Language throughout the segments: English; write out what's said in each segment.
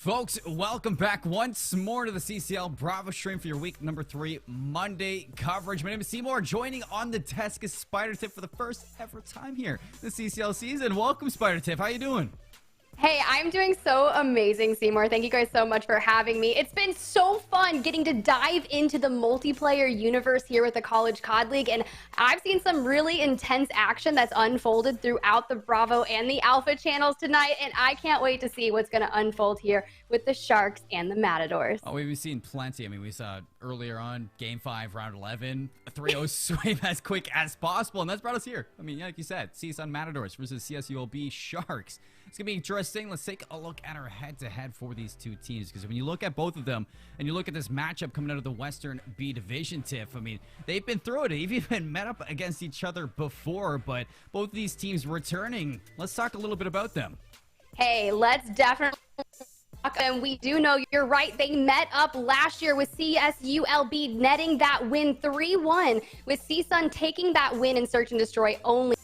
Folks, welcome back once more to the CCL Bravo stream for your week number 3 Monday coverage. My name is Seymour. Joining on the desk is Spider Tip for the first ever time here this CCL season. Welcome, Spider Tip. How you doing? Hey, I'm doing so amazing, Seymour. Thank you guys so much for having me. It's been so fun getting to dive into the multiplayer universe here with the College COD League, and I've seen some really intense action that's unfolded throughout the Bravo and the Alpha channels tonight, and I can't wait to see what's going to unfold here with the Sharks and the Matadors. Oh, we've seen plenty. I mean, we saw earlier on Game 5, Round 11, a 3-0 sweep as quick as possible, and that's brought us here. I mean, like you said, CSUN Matadors versus CSULB Sharks. It's going to be interesting. Let's take a look at our head-to-head for these two teams, because when you look at both of them and you look at this matchup coming out of the Western B Division, Tiff, I mean, they've been through it. They've even met up against each other before, but both of these teams returning. Let's talk a little bit about them. Hey, let's definitely talk. And we do know you're right. They met up last year with CSULB, netting that win 3-1, with CSUN taking that win in Search and Destroy only.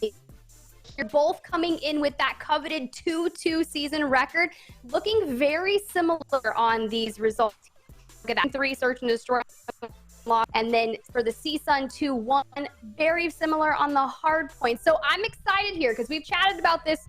You're both coming in with that coveted 2-2 season record, looking very similar on these results. Look at that 3 Search and Destroy, and then for the CSUN 2-1, very similar on the hard point. So I'm excited here because we've chatted about this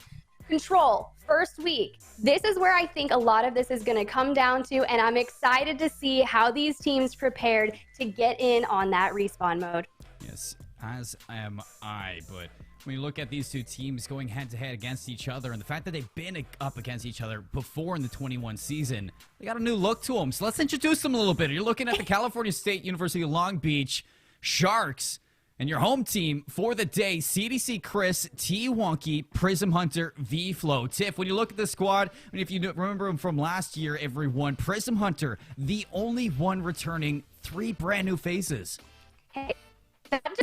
control first week. This is where I think a lot of this is going to come down to, and I'm excited to see how these teams prepared to get in on that respawn mode. Yes, as am I, but when you look at these two teams going head-to-head against each other, and the fact that they've been up against each other before in the 21 season, they got a new look to them. So let's introduce them a little bit. You're looking at the California State University Long Beach Sharks, and your home team for the day, CDC Chris, T Wonky, Prism Hunter, V-Flow. Tiff, when you look at the squad, I mean, if you remember them from last year, everyone, Prism Hunter, the only one returning, 3 brand new faces. Hey.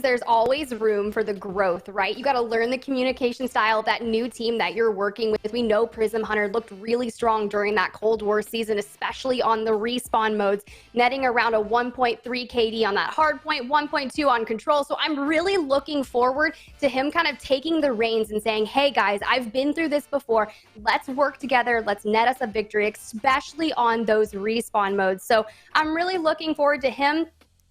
There's always room for the growth, right? You got to learn the communication style of that new team that you're working with. We know Prism Hunter looked really strong during that Cold War season, especially on the respawn modes, netting around a 1.3 KD on that hard point, 1.2 on control. So I'm really looking forward to him kind of taking the reins and saying, hey guys, I've been through this before. Let's work together. Let's net us a victory, especially on those respawn modes. So I'm really looking forward to him.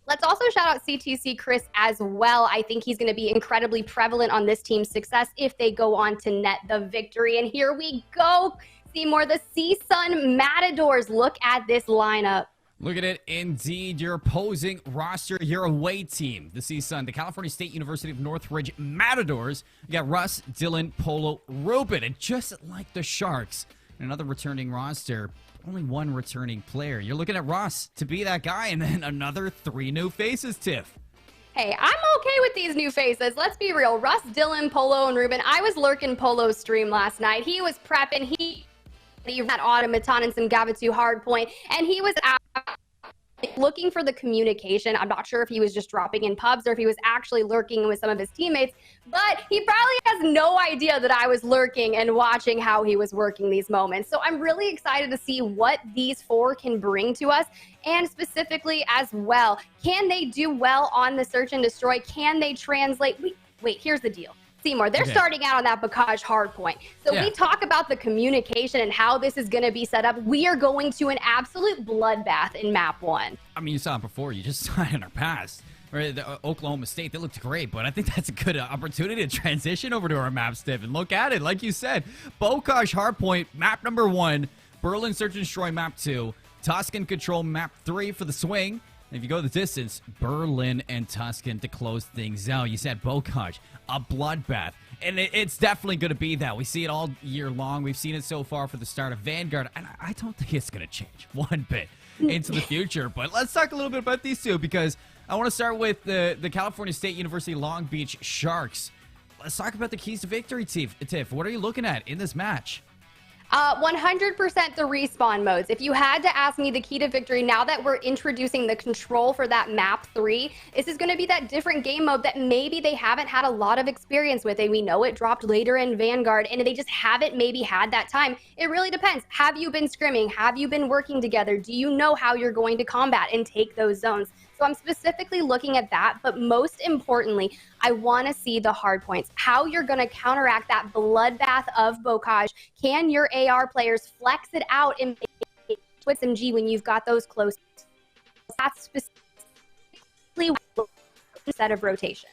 Let's also shout out CTC Chris as well. I think he's going to be incredibly prevalent on this team's success if they go on to net the victory. And here we go, Seymour, the CSUN Matadors. Look at this lineup. Look at it, indeed. Your opposing roster, your away team, the CSUN, the California State University of Northridge Matadors. You got Russ, Dylan, Polo, Ruben, and just like the Sharks, another returning roster. Only one returning player. You're looking at Ross to be that guy, and then another 3 new faces, Tiff. Hey, I'm okay with these new faces. Let's be real. Russ, Dylan, Polo, and Ruben. I was lurking Polo's stream last night. He was prepping. He had Automaton and some Gavitu hardpoint, and he was out looking for the communication. I'm not sure if he was just dropping in pubs or if he was actually lurking with some of his teammates, but he probably has no idea that I was lurking and watching how he was working these moments. So I'm really excited to see what these 4 can bring to us, and specifically as well, can they do well on the Search and Destroy? Can they translate? Wait, here's the deal. Seymour, they're starting out on that Bacage hardpoint. So we talk about the communication and how this is going to be set up. We are going to an absolute bloodbath in map 1. I mean, you saw it before. You just saw it in our past. Right, the Oklahoma State, they looked great, but I think that's a good opportunity to transition over to our map, Steph, and look at it. Like you said, Bocage Hardpoint, map number 1, Berlin Search and Destroy map 2, Tuscan Control map 3 for the swing. And if you go the distance, Berlin and Tuscan to close things out. You said Bocage, a bloodbath. And it's definitely going to be that. We see it all year long. We've seen it so far for the start of Vanguard, and I don't think it's going to change one bit into the future. But let's talk a little bit about these two, because I want to start with the California State University Long Beach Sharks. Let's talk about the keys to victory, Tiff. What are you looking at in this match? 100% the respawn modes. If you had to ask me the key to victory, now that we're introducing the control for that map 3, this is going to be that different game mode that maybe they haven't had a lot of experience with. And we know it dropped later in Vanguard, and they just haven't maybe had that time. It really depends. Have you been scrimming? Have you been working together? Do you know how you're going to combat and take those zones? So I'm specifically looking at that, but most importantly, I want to see the hard points, how you're going to counteract that bloodbath of Bocage. Can your AR players flex it out and with SMG when you've got those close. That's specifically a set of rotation.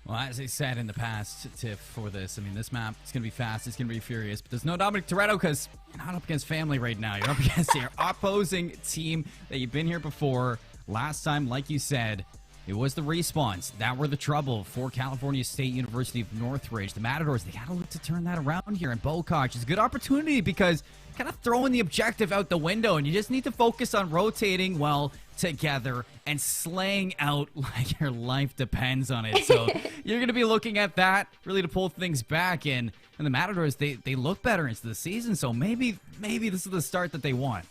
Well, as I said in the past, Tiff, for this, I mean, this map, it's going to be fast, it's going to be furious, but there's no Dominic Toretto because you're not up against family right now. You're up against your opposing team that you've been here before. Last time, like you said, it was the Respawns that were the trouble for California State University of Northridge. The Matadors, they got to look to turn that around here, and Bokosh is a good opportunity because kind of throwing the objective out the window, and you just need to focus on rotating well together and slaying out like your life depends on it. So you're going to be looking at that really to pull things back, and the Matadors, they look better into the season, so maybe this is the start that they want.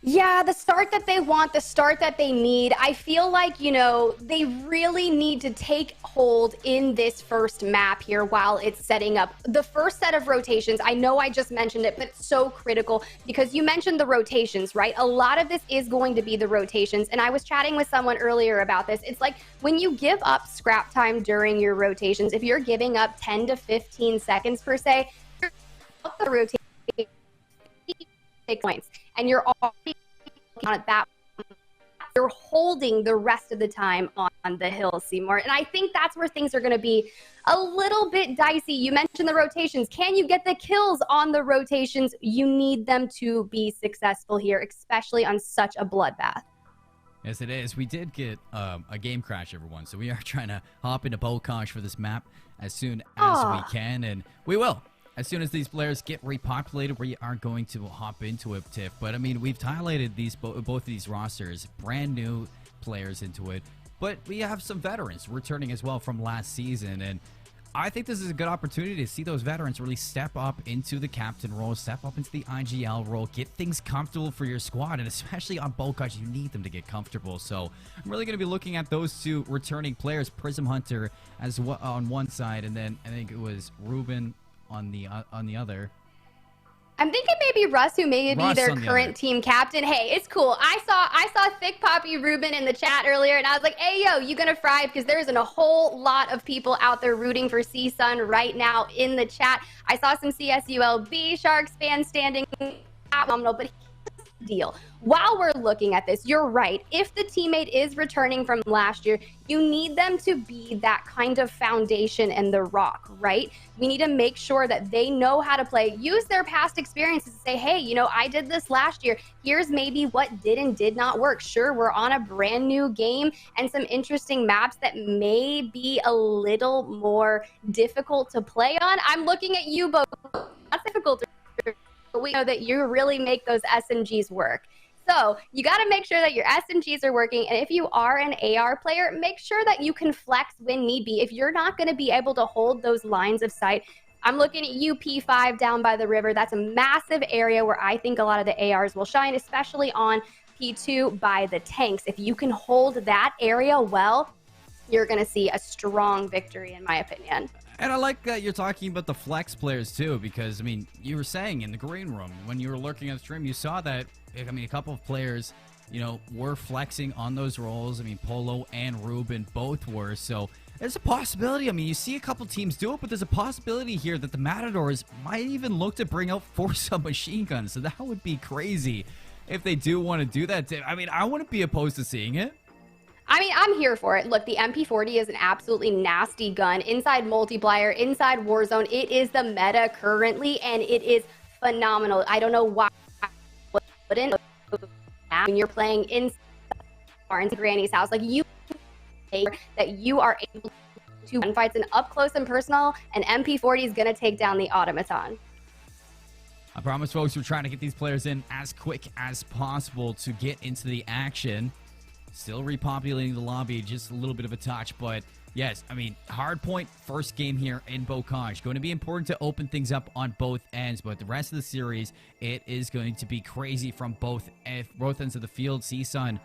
Yeah, the start that they want, the start that they need. I feel like, you know, they really need to take hold in this first map here while it's setting up. The first set of rotations, I know I just mentioned it, but it's so critical because you mentioned the rotations, right? A lot of this is going to be the rotations. And I was chatting with someone earlier about this. It's like when you give up scrap time during your rotations, if you're giving up 10 to 15 seconds per se, you're up the rotation 6 points, and you're already on at that. You're holding the rest of the time on the hill, Seymour, and I think that's where things are going to be a little bit dicey. You mentioned the rotations. Can you get the kills on the rotations? You need them to be successful here, especially on such a bloodbath. Yes, it is. We did get a game crash, everyone, so we are trying to hop into Bokosh for this map as soon as we can, and we will. As soon as these players get repopulated, we are going to hop into it, Tiff. But, I mean, we've highlighted these both of these rosters, brand new players into it. But we have some veterans returning as well from last season. And I think this is a good opportunity to see those veterans really step up into the captain role, step up into the IGL role, get things comfortable for your squad. And especially on Bokosh, you need them to get comfortable. So I'm really going to be looking at those two returning players, Prism Hunter as well on one side, and then I think it was Ruben on the other. I'm thinking maybe Russ, who may be their current team captain. Hey, it's cool. I saw Thick Poppy Ruben in the chat earlier, and I was like, hey, yo, you gonna fry? Because there isn't a whole lot of people out there rooting for CSUN right now in the chat. I saw some CSULB Sharks fans standing phenomenal, but here's the deal. While we're looking at this, you're right. If the teammate is returning from last year, you need them to be that kind of foundation and the rock, right? We need to make sure that they know how to play, use their past experiences to say, hey, you know, I did this last year. Here's maybe what did and did not work. Sure, we're on a brand new game and some interesting maps that may be a little more difficult to play on. I'm looking at you both. Not difficult, but we know that you really make those SMGs work. So you got to make sure that your SMGs are working. And if you are an AR player, make sure that you can flex when need be. If you're not going to be able to hold those lines of sight, I'm looking at you, P5 down by the river. That's a massive area where I think a lot of the ARs will shine, especially on P2 by the tanks. If you can hold that area well, you're going to see a strong victory, in my opinion. And I like that you're talking about the flex players, too, because, I mean, you were saying in the green room, when you were lurking at the stream, you saw that, I mean, a couple of players, you know, were flexing on those roles. I mean, Polo and Ruben both were, so there's a possibility. I mean, you see a couple teams do it, but there's a possibility here that the Matadors might even look to bring out 4 submachine guns, so that would be crazy if they do want to do that. I mean, I wouldn't be opposed to seeing it. I mean, I'm here for it. Look, the MP40 is an absolutely nasty gun. Inside multiplayer, inside Warzone, it is the meta currently, and it is phenomenal. I don't know why wouldn't when you're playing in Granny's house, like you that you are able to win fights and up close and personal, and MP40 is going to take down the automaton. I promise, folks, we're trying to get these players in as quick as possible to get into the action. Still repopulating the lobby, just a little bit of a touch, but yes, I mean, Hardpoint, first game here in Bokosh. Going to be important to open things up on both ends, but the rest of the series, it is going to be crazy from both ends of the field. CSUN,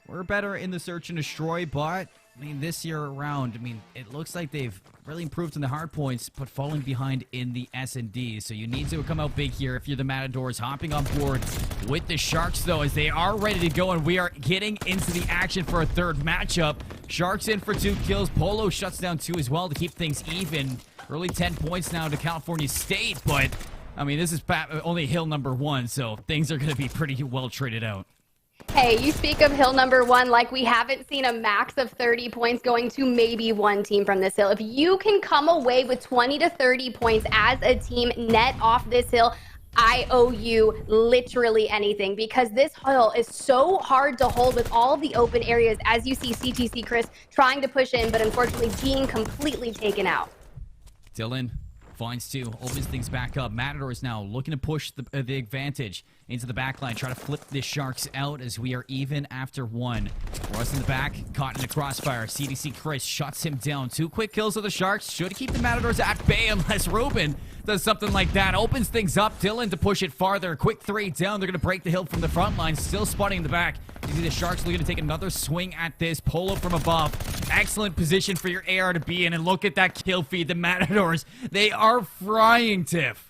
we're better in the search and destroy, but I mean, this year around, I mean, it looks like they've really improved in the hard points, but falling behind in the S&D. So you need to come out big here if you're the Matadors. Hopping on board with the Sharks, though, as they are ready to go, and we are getting into the action for a third matchup. Sharks in for 2 kills. Polo shuts down 2 as well to keep things even. Early 10 points now to California State, but I mean, this is only hill number 1, so things are going to be pretty well traded out. Hey, you speak of hill number 1 like we haven't seen a max of 30 points going to maybe one team from this hill. If you can come away with 20 to 30 points as a team net off this hill, I owe you literally anything, because this hill is so hard to hold with all the open areas, as you see CTC Chris trying to push in, but unfortunately being completely taken out. Dylan finds 2, opens things back up. Matadors now looking to push the advantage into the back line, try to flip the Sharks out as we are even after 1. Russ in the back, caught in the crossfire. CDC Chris shuts him down. 2 quick kills of the Sharks. Should keep the Matadors at bay unless Ruben does something like that. Opens things up. Dylan to push it farther. Quick 3 down. They're going to break the hill from the front line. Still spotting in the back. You see the Sharks looking to take another swing at this. Polo from above. Excellent position for your AR to be in. And look at that kill feed. The Matadors, they are frying, Tiff.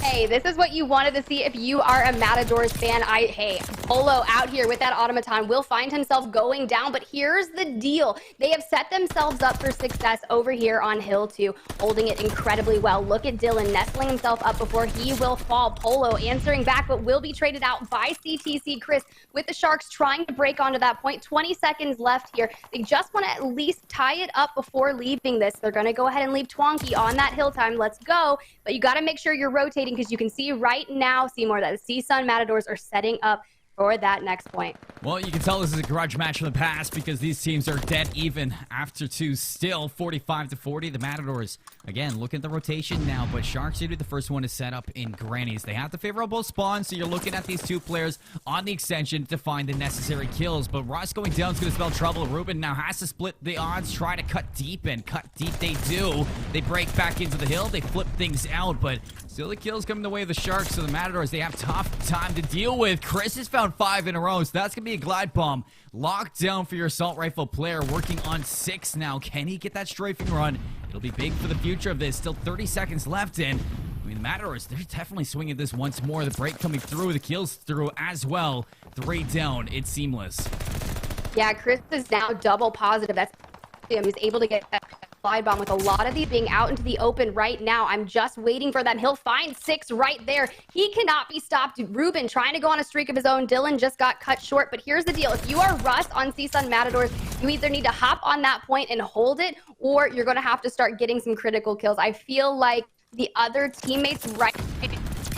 Hey, this is what you wanted to see if you are a Matadors fan. Hey, Polo out here with that automaton will find himself going down, but here's the deal. They have set themselves up for success over here on Hill 2, holding it incredibly well. Look at Dylan nestling himself up before he will fall. Polo answering back, but will be traded out by CTC Chris with the Sharks trying to break onto that point. 20 seconds left here. They just want to at least tie it up before leaving this. They're going to go ahead and leave Twonky on that hill time. Let's go. But you got to make sure you're rotating, because you can see right now, Seymour, that the CSUN Matadors are setting up for that next point. Well, you can tell this is a grudge match from the past, because these teams are dead even after 2 still. 45 to 40. The Matadors, again, look at the rotation now, but Sharks should be the first one to set up in Grannies. They have the favorable spawn, so you're looking at these 2 players on the extension to find the necessary kills. But Ross going down is going to spell trouble. Ruben now has to split the odds, try to cut deep, and cut deep they do. They break back into the hill. They flip things out, but still the kills coming the way of the Sharks, so the Matadors, they have tough time to deal with. Chris has found 5 in a row, so that's going to be a glide bomb. Locked down for your assault rifle player, working on 6 now. Can he get that strafing run? It'll be big for the future of this. Still 30 seconds left in. I mean, the Matadors, they're definitely swinging this once more. The break coming through, the kills through as well. 3 down, it's seamless. Yeah, Chris is now double positive. That's him. He's able to get that glide bomb with a lot of these being out into the open right now. I'm just waiting for them. He'll find 6 right there. He cannot be stopped. Ruben trying to go on a streak of his own. Dylan just got cut short. But here's the deal. If you are Russ on CSUN Matadors, you either need to hop on that point and hold it, or you're going to have to start getting some critical kills. I feel like the other teammates right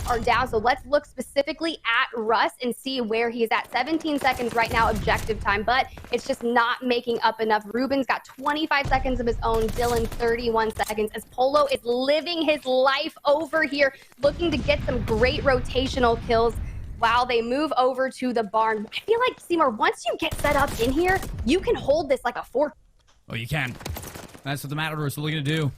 are down, so let's look specifically at Russ and see where he's at. 17 seconds right now objective time, but it's just not making up enough. Ruben's got 25 seconds of his own. Dylan 31 seconds, as Polo is living his life over here, looking to get some great rotational kills while they move over to the barn. I feel like, Seymour, once you get set up in here, you can hold this like a fort. Oh, you can. That's what the Matadors are looking to do,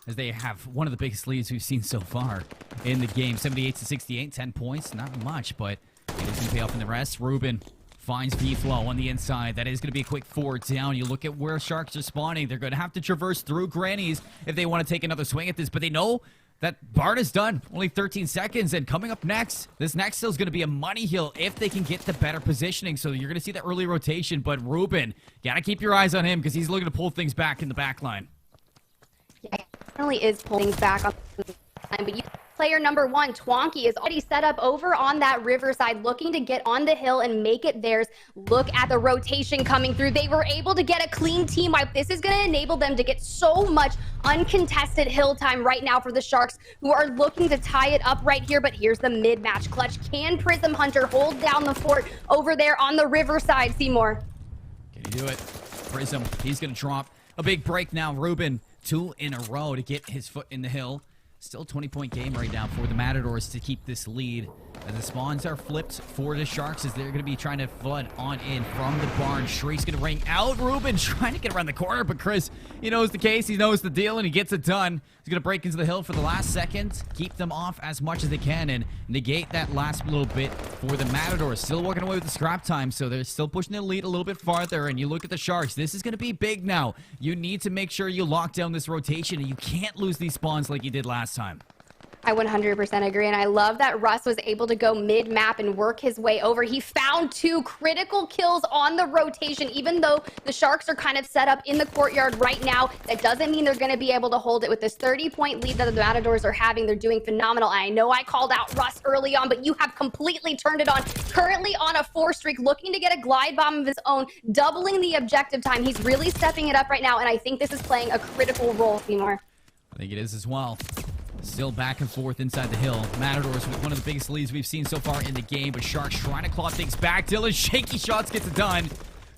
as they have one of the biggest leads we've seen so far in the game. 78 to 68, 10 points. Not much, but it is going to pay off in the rest. Ruben finds V-Flow on the inside. That is going to be a quick 4 down. You look at where Sharks are spawning. They're going to have to traverse through Grannies if they want to take another swing at this, but they know that barn is done. Only 13 seconds, and coming up next, this next hill is going to be a money hill if they can get the better positioning. So you're going to see that early rotation, but Ruben, got to keep your eyes on him, because he's looking to pull things back in the back line. Yeah, he definitely is pulling back on the line, but player number 1, Twonky, is already set up over on that riverside, looking to get on the hill and make it theirs. Look at the rotation coming through. They were able to get a clean team wipe. This is going to enable them to get so much uncontested hill time right now for the Sharks, who are looking to tie it up right here. But here's the mid-match clutch. Can Prism Hunter hold down the fort over there on the riverside, Seymour? Can he do it? Prism, he's going to drop a big break now. Ruben, 2 in a row to get his foot in the hill. Still 20-point game right now for the Matadors to keep this lead. As the spawns are flipped for the Sharks, as they're going to be trying to flood on in from the barn. Shriek's going to ring out. Ruben trying to get around the corner, but Chris, he knows the case. He knows the deal, and he gets it done. He's going to break into the hill for the last second, keep them off as much as they can, and negate that last little bit for the Matadors. Still walking away with the scrap time, so they're still pushing the lead a little bit farther. And you look at the Sharks. This is going to be big now. You need to make sure you lock down this rotation, and you can't lose these spawns like you did last time. I 100% agree, and I love that Russ was able to go mid-map and work his way over. He found 2 critical kills on the rotation, even though the Sharks are kind of set up in the courtyard right now. That doesn't mean they're going to be able to hold it with this 30-point lead that the Matadors are having. They're doing phenomenal. I know I called out Russ early on, but you have completely turned it on. Currently on a 4 streak, looking to get a glide bomb of his own, doubling the objective time. He's really stepping it up right now, and I think this is playing a critical role, Seymour. I think it is as well. Still back and forth inside the hill. Matadors with one of the biggest leads we've seen so far in the game, but Sharks trying to claw things back. Dylan, shaky shots gets it done.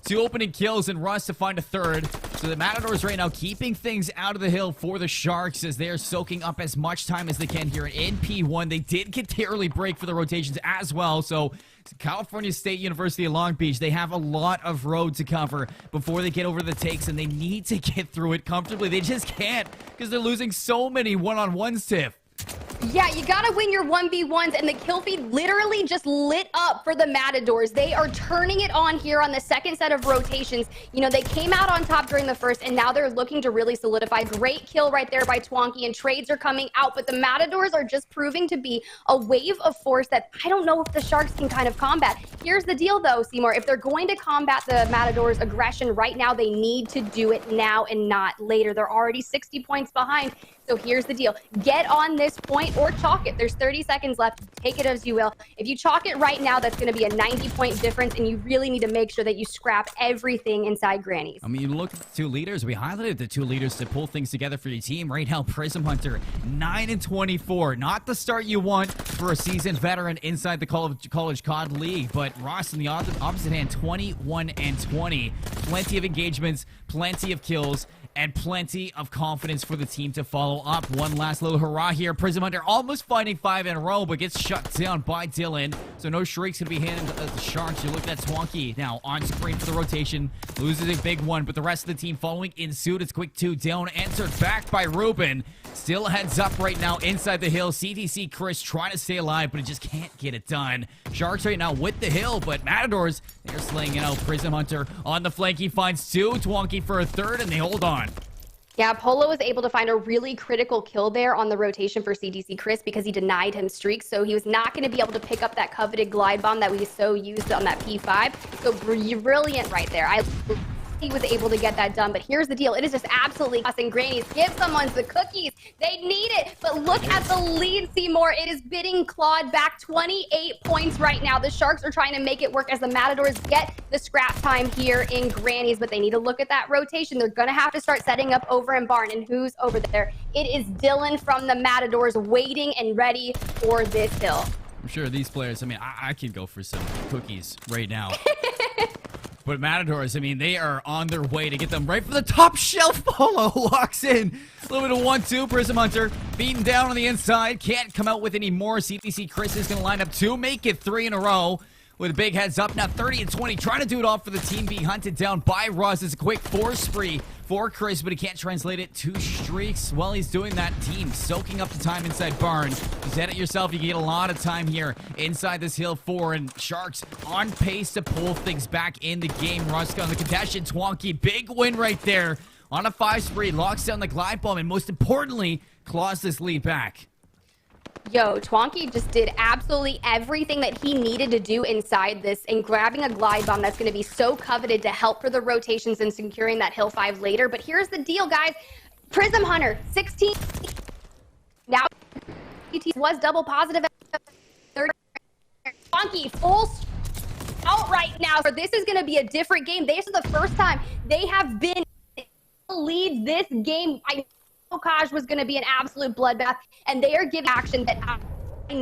2 opening kills and Russ to find a third. So the Matadors right now keeping things out of the hill for the Sharks as they are soaking up as much time as they can here in P1. They did get the early break for the rotations as well, so California State University of Long Beach, they have a lot of road to cover before they get over the takes, and they need to get through it comfortably. They just can't because they're losing so many one-on-ones, Tiff. Yeah, you gotta win your 1v1s, and the kill feed literally just lit up for the Matadors. They are turning it on here on the second set of rotations. You know, they came out on top during the first, and now they're looking to really solidify. Great kill right there by Twonky, and trades are coming out, but the Matadors are just proving to be a wave of force that I don't know if the Sharks can kind of combat. Here's the deal, though, Seymour. If they're going to combat the Matadors' aggression right now, they need to do it now and not later. They're already 60 points behind. So here's the deal. Get on this point or chalk it. There's 30 seconds left. Take it as you will. If you chalk it right now, that's going to be a 90-point difference, and you really need to make sure that you scrap everything inside Granny's. I mean, you look at the 2 leaders. We highlighted the 2 leaders to pull things together for your team. Right now, Prism Hunter, 9-24. Not the start you want for a seasoned veteran inside the College COD League, but Ross, on the opposite hand, 21-20. Plenty of engagements, plenty of kills, and plenty of confidence for the team to follow up. One last little hurrah here. Prism Hunter almost finding 5 in a row, but gets shut down by Dylan. So no Shrieks going to be handed to the Sharks. You look at Twonky now on screen for the rotation. Loses a big one, but the rest of the team following in suit. It's quick 2 down, answered back by Ruben. Still heads up right now inside the hill. CTC Chris trying to stay alive, but he just can't get it done. Sharks right now with the hill, but Matadors, they're slaying it out. Prism Hunter on the flank. He finds 2. Twonky for a third, and they hold on. Yeah, Polo was able to find a really critical kill there on the rotation for CDC Chris because he denied him streaks, so he was not going to be able to pick up that coveted glide bomb that we so used on that P5. So brilliant right there. He was able to get that done, but here's the deal. It is just absolutely costing Grannies. Give someone the cookies. They need it, but look at the lead, Seymour. It is bidding clawed back 28 points right now. The Sharks are trying to make it work as the Matadors get the scrap time here in Grannies, but they need to look at that rotation. They're going to have to start setting up over in Barn, and who's over there? It is Dylan from the Matadors waiting and ready for this hill. I'm sure these players, I mean, I could go for some cookies right now. But Matadors, I mean, they are on their way to get them right from the top shelf. Polo walks in. A little bit of 1-2. Prism Hunter beaten down on the inside. Can't come out with any more. CTC Chris is going to line up 2. Make it 3 in a row. With a big heads up. Now 30-20. Trying to do it all for the team. Being hunted down by Russ. It's a quick 4 spree for Chris, but he can't translate it. 2 streaks. While he's doing that, team soaking up the time inside Barn. You said it yourself. You can get a lot of time here inside this hill 4, and Sharks on pace to pull things back in the game. Russ on the contested. Twonky, big win right there on a 5 spree. Locks down the glide bomb, and most importantly, claws this lead back. Yo, Twonky just did absolutely everything that he needed to do inside this, and grabbing a glide bomb that's going to be so coveted to help for the rotations and securing that hill 5 later. But here's the deal, guys. Prism Hunter, 16. Now, PT was double positive. Twonky, full out right now. This is going to be a different game. This is the first time they have been lead this game. Kaj was going to be an absolute bloodbath, and they are giving action that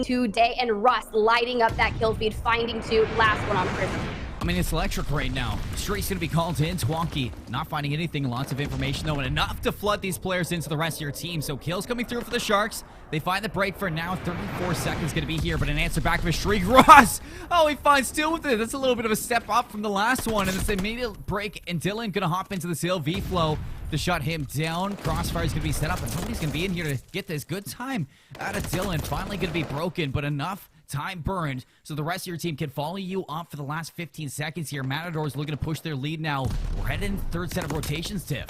today, and Russ lighting up that kill feed, finding 2, last one on Prism. I mean, it's electric right now. Streak's going to be called in. Twonky not finding anything. Lots of information, though, and enough to flood these players into the rest of your team. So kills coming through for the Sharks. They find the break for now. 34 seconds going to be here, but an answer back of a Shriek. Ross! Oh, he finds 2 with it. That's a little bit of a step up from the last one, and it's an immediate break, and Dylan going to hop into the seal. V-Flow to shut him down. Crossfire is going to be set up, and somebody's going to be in here to get this good time out of Dylan. Finally going to be broken, but enough time burned so the rest of your team can follow you up for the last 15 seconds here. Matadors looking to push their lead now. We're heading 3rd set of rotations, Tiff.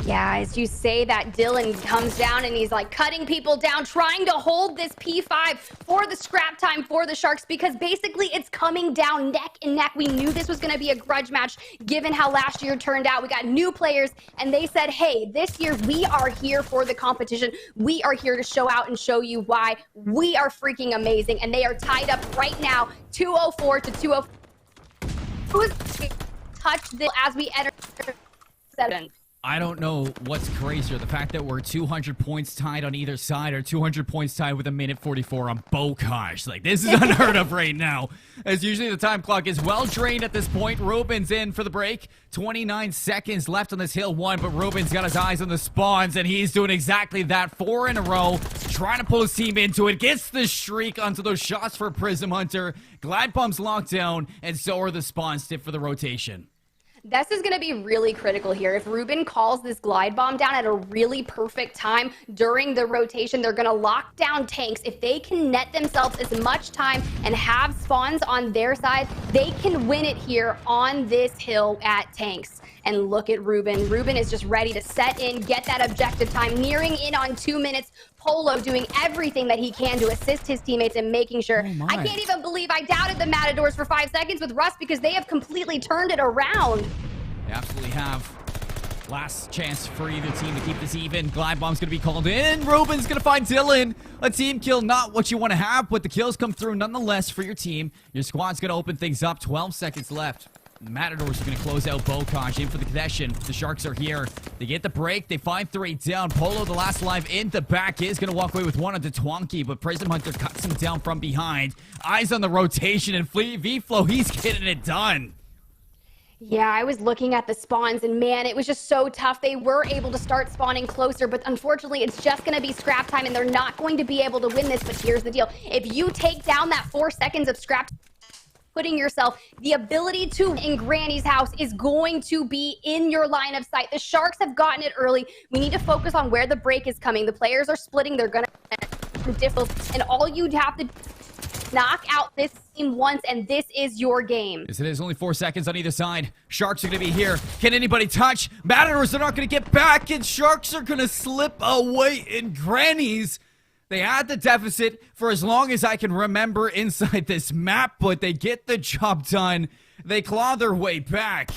Yeah, as you say that, Dylan comes down and he's like cutting people down, trying to hold this P5 for the scrap time for the Sharks, because basically it's coming down neck and neck. We knew this was going to be a grudge match given how last year turned out. We got new players and they said, hey, this year we are here for the competition. We are here to show out and show you why we are freaking amazing. And they are tied up right now, 204 to 204. Who's touched this as we enter 7? I don't know what's crazier, the fact that we're 200 points tied on either side or 200 points tied with a minute 44 on Bokash. Like, this is unheard of right now, as usually the time clock is well drained at this point. Ruben's in for the break. 29 seconds left on this hill one, but Ruben's got his eyes on the spawns, and he's doing exactly that. 4 in a row, trying to pull his team into it. Gets the streak onto those shots for Prism Hunter. Glide Bomb's locked down, and so are the spawns tip for the rotation. This is going to be really critical here. If Ruben calls this glide bomb down at a really perfect time during the rotation, they're going to lock down tanks. If they can net themselves as much time and have spawns on their side, they can win it here on this hill at tanks. And look at Ruben. Ruben is just ready to set in, get that objective time, nearing in on 2 minutes. Polo doing everything that he can to assist his teammates and making sure. I can't even believe I doubted the Matadors for 5 seconds with Russ, because they have completely turned it around. They absolutely have. Last chance for either team to keep this even. Glide Bomb's going to be called in. Ruben's going to find Dylan. A team kill, not what you want to have, but the kills come through nonetheless for your team. Your squad's going to open things up. 12 seconds left. The Matadors are going to close out Bokash in for the possession. The Sharks are here. They get the break. They find 3 down. Polo, the last live in the back, is going to walk away with 1 onto Twonky, but Prism Hunter cuts him down from behind. Eyes on the rotation, and V-Flow, he's getting it done. Yeah, I was looking at the spawns, and man, it was just so tough. They were able to start spawning closer, but unfortunately, it's just going to be scrap time, and they're not going to be able to win this. But here's the deal. If you take down that 4 seconds of scrap, putting yourself, the ability to in Granny's house is going to be in your line of sight. The Sharks have gotten it early. We need to focus on where the break is coming. The players are splitting. They're going to difficult, and all you have to knock out this team once, and this is your game. Yes, it is. Only 4 seconds on either side. Sharks are going to be here. Can anybody touch? Matadors are not going to get back, and Sharks are going to slip away in Granny's. They had the deficit for as long as I can remember inside this map, but they get the job done. They claw their way back,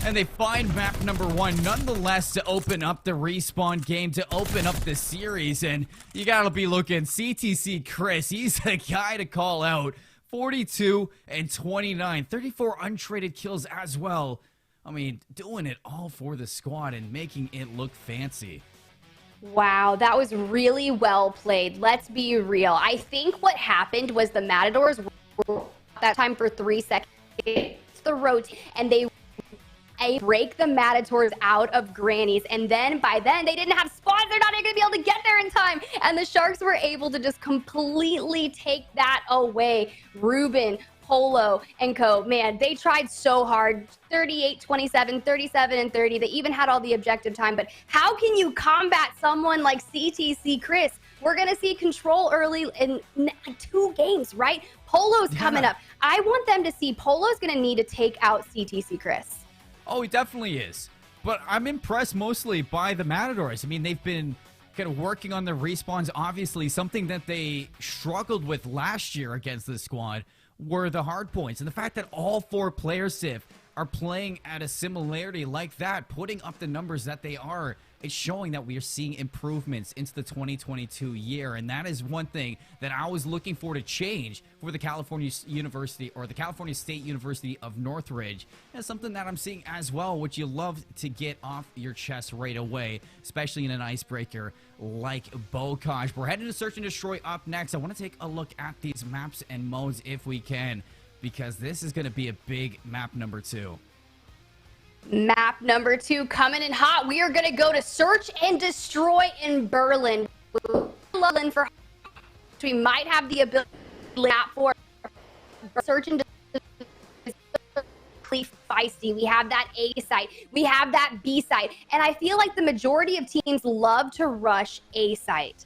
and they find map number 1 nonetheless to open up the respawn game, to open up the series. And you gotta be looking, CTC Chris, he's the guy to call out. 42 and 29, 34 untraded kills as well. I mean, doing it all for the squad and making it look fancy. Wow, that was really well played. Let's be real. I think what happened was the Matadors were that time for 3 seconds. The rotate, and they break the Matadors out of Granny's, and then by then they didn't have spawns. They're not even gonna be able to get there in time, and the Sharks were able to just completely take that away. Ruben, Polo, and Co. Man, they tried so hard. 38, 27, 37, and 30. They even had all the objective time. But how can you combat someone like CTC Chris? We're going to see control early in 2 games, right? Polo's coming up. I want them to see Polo's going to need to take out CTC Chris. Oh, he definitely is. But I'm impressed mostly by the Matadors. I mean, they've been kind of working on their respawns. Obviously, something that they struggled with last year against this squad were the hard points. And the fact that all 4 players, Sif, are playing at a similarity like that, putting up the numbers that they are, it's showing that we are seeing improvements into the 2022 year. And that is one thing that I was looking for to change for the California University, or the California State University of Northridge. That's something that I'm seeing as well, which you love to get off your chest right away, especially in an icebreaker like Bokash. We're heading to Search and Destroy up next. I want to take a look at these maps and modes if we can, because this is going to be a big map number 2. Map number 2 coming in hot. We are going to go to Search and Destroy in Berlin. For we might have the ability for Search and Destroy. Feisty. We have that A site. We have that B site. And I feel like the majority of teams love to rush A site.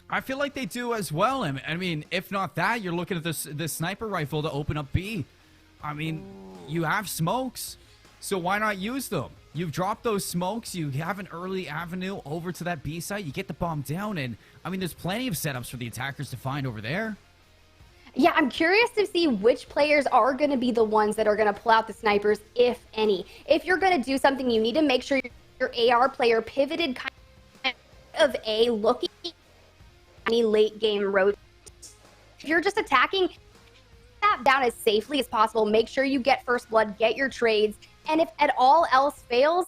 I feel like they do as well. I mean, if not that, you're looking at this sniper rifle to open up B. I mean, you have smokes, so why not use them? You've dropped those smokes. You have an early avenue over to that B site. You get the bomb down, and I mean, there's plenty of setups for the attackers to find over there. Yeah, I'm curious to see which players are going to be the ones that are going to pull out the snipers, if any. If you're going to do something, you need to make sure your AR player pivoted kind of A, looking at any late game road. If you're just attacking that down as safely as possible, make sure you get first blood, get your trades, and if at all else fails,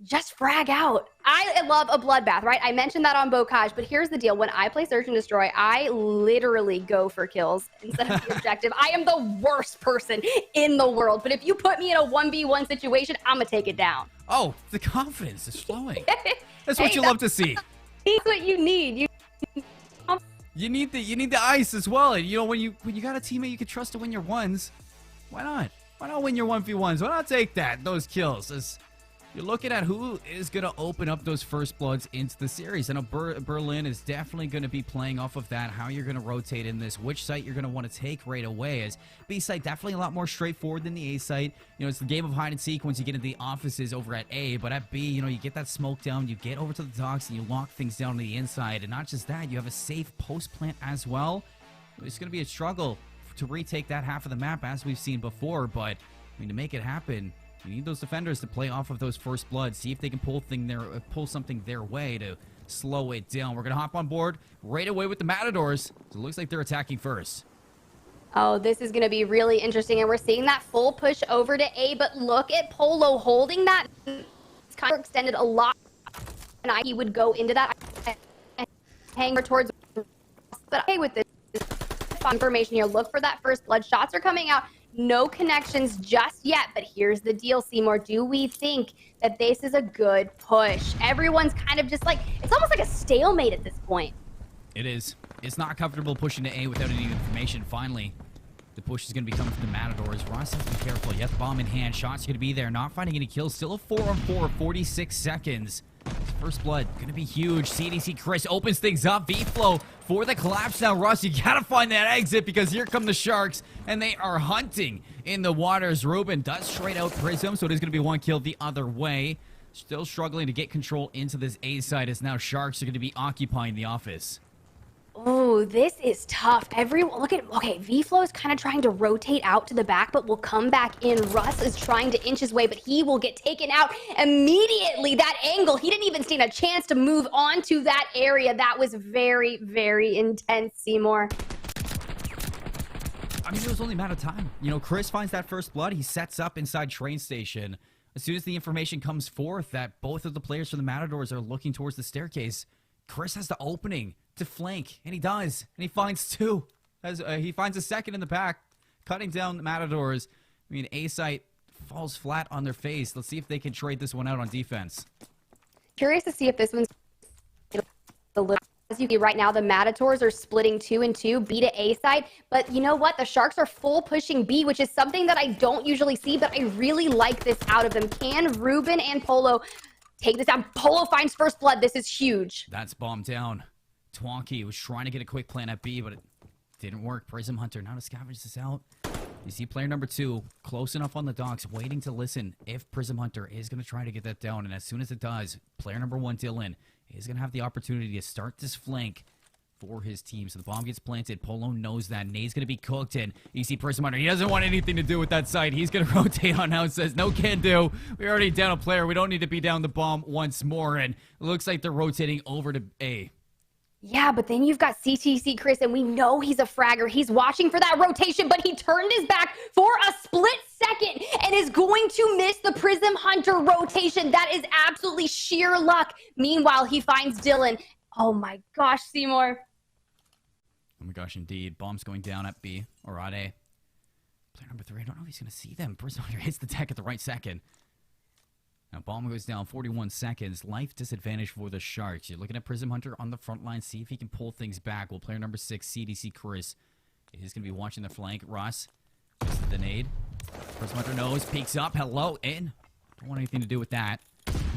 just frag out. I love a bloodbath, right? I mentioned that on Bocage, but here's the deal. When I play Search and Destroy, I literally go for kills instead of the objective. I am the worst person in the world, but if you put me in a 1v1 situation, I'm going to take it down. Oh, the confidence is flowing. That's what you love to see. That's what you need. You need the ice as well. And you know, when you got a teammate you can trust to win your ones, why not? Why not win your 1v1s? Why not take those kills? As you're looking at who is going to open up those first bloods into the series. I know Berlin is definitely going to be playing off of that, how you're going to rotate in this, which site you're going to want to take right away. As B site, definitely a lot more straightforward than the A site. You know, it's the game of hide and seek once you get into the offices over at A, but at B, you know, you get that smoke down, you get over to the docks, and you lock things down on the inside. And not just that, you have a safe post plant as well. It's going to be a struggle to retake that half of the map as we've seen before, but I mean, to make it happen, you need those defenders to play off of those first bloods, see if they can pull something their way to slow it down. We're going to hop on board right away with the Matadors. So it looks like they're attacking first. Oh, this is going to be really interesting, and we're seeing that full push over to A, but look at Polo holding that. It's kind of extended a lot, and he would go into that and hang towards, but okay with this information here. Look for that first blood. Shots are coming out. No connections just yet, but here's the deal, Seymour. Do we think that this is a good push? Everyone's kind of just like, it's almost like a stalemate at this point. It is. It's not comfortable pushing to A without any information. Finally, the push is going to be coming from the Matadors. Ross has to be careful. Yes, bomb in hand. Shots going to be there. Not finding any kills. Still a 4-on-4, 46 seconds. First blood going to be huge. CDC Chris opens things up. V-Flow for the collapse now. Russ, you got to find that exit because here come the Sharks, and they are hunting in the waters. Ruben does straight out Prism, so it is going to be one kill the other way. Still struggling to get control into this A side as now Sharks are going to be occupying the office. Oh, this is tough. Okay, V-Flow is kind of trying to rotate out to the back, but will come back in. Russ is trying to inch his way, but he will get taken out immediately. That angle, he didn't even stand a chance to move on to that area. That was very, very intense, Seymour. I mean, it was only a matter of time. You know, Chris finds that first blood. He sets up inside train station. As soon as the information comes forth that both of the players for the Matadors are looking towards the staircase, Chris has the opening to flank, and he does, and he finds two. He finds a second in the back, cutting down the Matadors. I mean, A site falls flat on their face. Let's see if they can trade this one out on defense. Curious to see if this one's a little. As you see right now, the Matadors are splitting 2 and 2, B to A side. But you know what? The Sharks are full pushing B, which is something that I don't usually see, but I really like this out of them. Can Ruben and Polo take this down? Polo finds first blood. This is huge. That's bombed down. Twonky was trying to get a quick plan at B, but it didn't work. Prism Hunter now to scavenge this out. You see player number 2 close enough on the docks, waiting to listen if Prism Hunter is going to try to get that down. And as soon as it does, player number 1, Dylan, is going to have the opportunity to start this flank for his team. So the bomb gets planted. Polo knows that. Nade's going to be cooked. And you see Prism Hunter. He doesn't want anything to do with that site. He's going to rotate on now and says, no can do. We're already down a player. We don't need to be down the bomb once more. And it looks like they're rotating over to A. Yeah, but then you've got CTC Chris, and we know he's a fragger. He's watching for that rotation, but he turned his back for a split second and is going to miss the Prism Hunter rotation. That is absolutely sheer luck. Meanwhile, he finds Dylan. Oh my gosh, Seymour. Oh my gosh, indeed. Bomb's going down at B or at A. Player number 3, I don't know if he's going to see them. Prism Hunter hits the deck at the right second. Now, bomb goes down, 41 seconds. Life disadvantage for the Sharks. You're looking at Prism Hunter on the front line. See if he can pull things back. Well, player number 6, CDC Chris, is going to be watching the flank. Ross, misses the nade. Prism Hunter knows, peeks up. Hello, in. Don't want anything to do with that.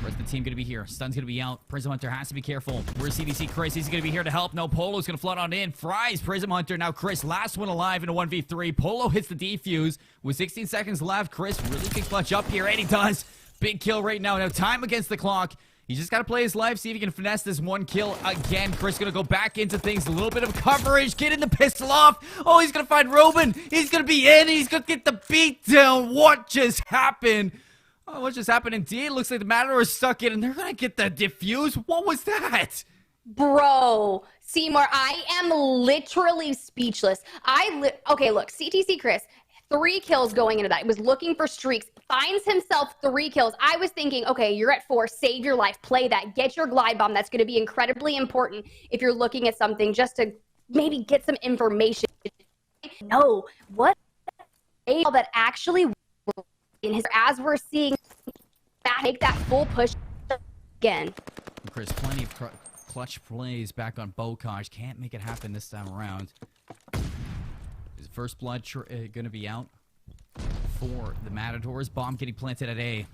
Rest of the team going to be here. Stun's going to be out. Prism Hunter has to be careful. Where's CDC Chris? He's going to be here to help. No, Polo's going to flood on in. Fries Prism Hunter. Now Chris, last one alive in a 1v3. Polo hits the defuse with 16 seconds left. Chris really can clutch up here, and he does. Big kill right now. Now time against the clock. He's just got to play his life, see if he can finesse this one kill again. Chris going to go back into things. A little bit of coverage. Getting the pistol off. Oh, he's going to find Ruben. He's going to be in. He's going to get the beat down. What just happened? Oh, what just happened indeed? Looks like the Matadors stuck in, and they're going to get the defuse. What was that? Bro, Seymour, I am literally speechless. Okay, look, CTC Chris, 3 kills going into that. He was looking for streaks, finds himself 3 kills. I was thinking, okay, you're at 4, save your life, play that, get your glide bomb. That's going to be incredibly important if you're looking at something just to maybe get some information. No, what that actually in his, as we're seeing make that full push again. Chris, plenty of clutch plays back on Bokaj. Can't make it happen this time around. Is first blood going to be out for the Matadors? Bomb getting planted at A.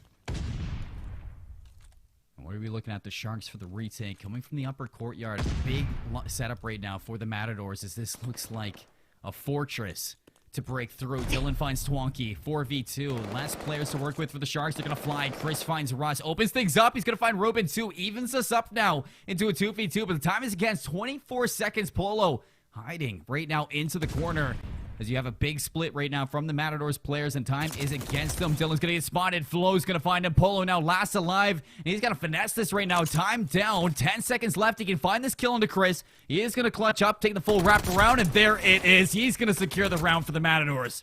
And what are we looking at? The Sharks for the retake. Coming from the upper courtyard. Big setup right now for the Matadors as this looks like a fortress to break through. Dylan finds Twonky. 4v2. Last players to work with for the Sharks. They're going to fly. Chris finds Russ. Opens things up. He's going to find Ruben too. Evens us up now into a 2v2. But the time is against 24 seconds. Polo hiding right now into the corner as you have a big split right now from the Matadors players, and time is against them. Dylan's going to get spotted. Flo's going to find him. Polo now last alive, and he's got to finesse this right now. Time down. 10 seconds left. He can find this kill into Chris. He is going to clutch up, take the full wrap around, and there it is. He's going to secure the round for the Matadors.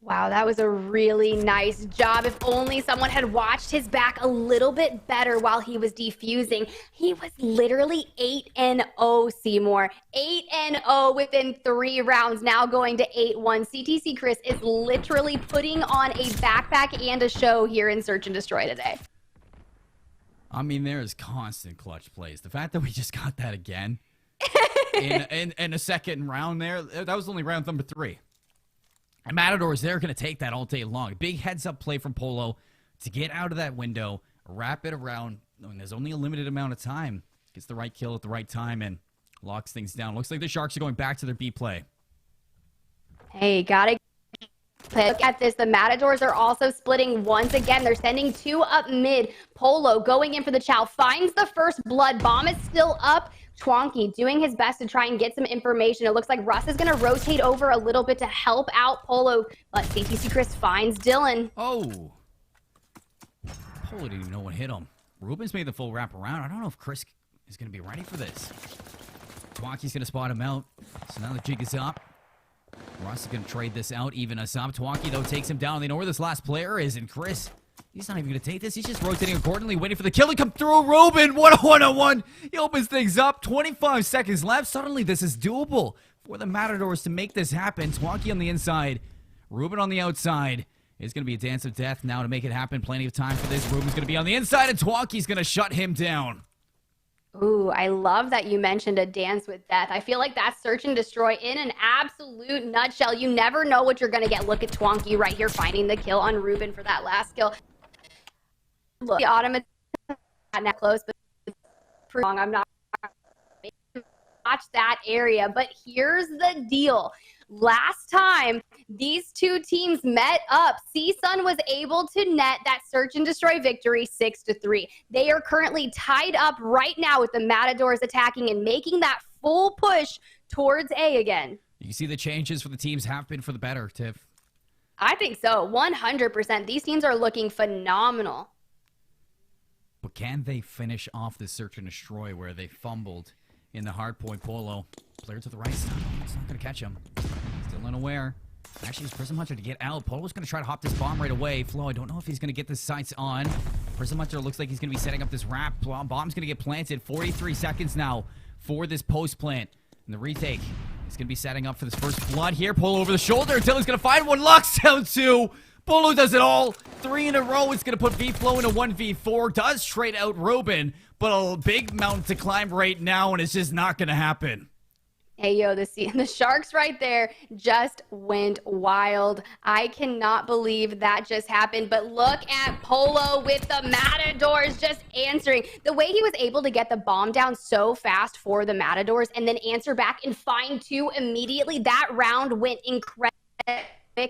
Wow, that was a really nice job. If only someone had watched his back a little bit better while he was defusing. He was literally 8-0, Seymour. 8-0 within 3 rounds, now going to 8-1. CTC Chris is literally putting on a backpack and a show here in Search and Destroy today. I mean, there's constant clutch plays. The fact that we just got that again in a second round there, that was only round number 3. And Matadors, they're going to take that all day long. Big heads-up play from Polo to get out of that window, wrap it around. And there's only a limited amount of time. Gets the right kill at the right time and locks things down. Looks like the Sharks are going back to their B play. Hey, gotta look at this. The Matadors are also splitting once again. They're sending 2 up mid. Polo going in for the chow. Finds the first blood. Bomb is still up. Twonky doing his best to try and get some information. It looks like Russ is going to rotate over a little bit to help out Polo, but CTC Chris finds Dylan. Oh. Polo didn't even know what hit him. Ruben's made the full wrap around. I don't know if Chris is going to be ready for this. Twonky's going to spot him out. So now the jig is up. Russ is going to trade this out, even us up. Twonky, though, takes him down. They know where this last player is, and Chris, he's not even going to take this. He's just rotating accordingly, waiting for the kill to come through. Ruben, what a one-on-one. He opens things up. 25 seconds left. Suddenly, this is doable for the Matadors to make this happen. Twonky on the inside. Ruben on the outside. It's going to be a dance of death now to make it happen. Plenty of time for this. Ruben's going to be on the inside, and Twonky's going to shut him down. Ooh, I love that you mentioned a dance with death. I feel like that's Search and Destroy in an absolute nutshell. You never know what you're going to get. Look at Twonky right here finding the kill on Ruben for that last kill. Look, the automaton not that close, but pretty long. I'm not watch that area, but here's the deal. Last time these 2 teams met up, CSUN was able to net that Search and Destroy victory 6-3. They are currently tied up right now with the Matadors attacking and making that full push towards A again. You can see the changes for the teams have been for the better, Tiff. I think so, 100%. These teams are looking phenomenal. But can they finish off this Search and Destroy where they fumbled in the hardpoint? Polo, player to the right side. It's not going to catch him. Still unaware. Actually, it's Prism Hunter to get out. Polo's going to try to hop this bomb right away. Flo, I don't know if he's going to get the sights on. Prism Hunter looks like he's going to be setting up this wrap. Bomb's going to get planted. 43 seconds now for this post plant. And the retake is going to be setting up for this first blood here. Polo over the shoulder. Dylan's going to find one. Locks down 2. Polo does it all. 3 in a row. It's going to put V-Flow in a 1v4. Does trade out Ruben, but a big mountain to climb right now, and it's just not going to happen. Hey, yo, the Sharks right there just went wild. I cannot believe that just happened. But look at Polo with the Matadors just answering. The way he was able to get the bomb down so fast for the Matadors and then answer back and find 2 immediately, that round went incredible.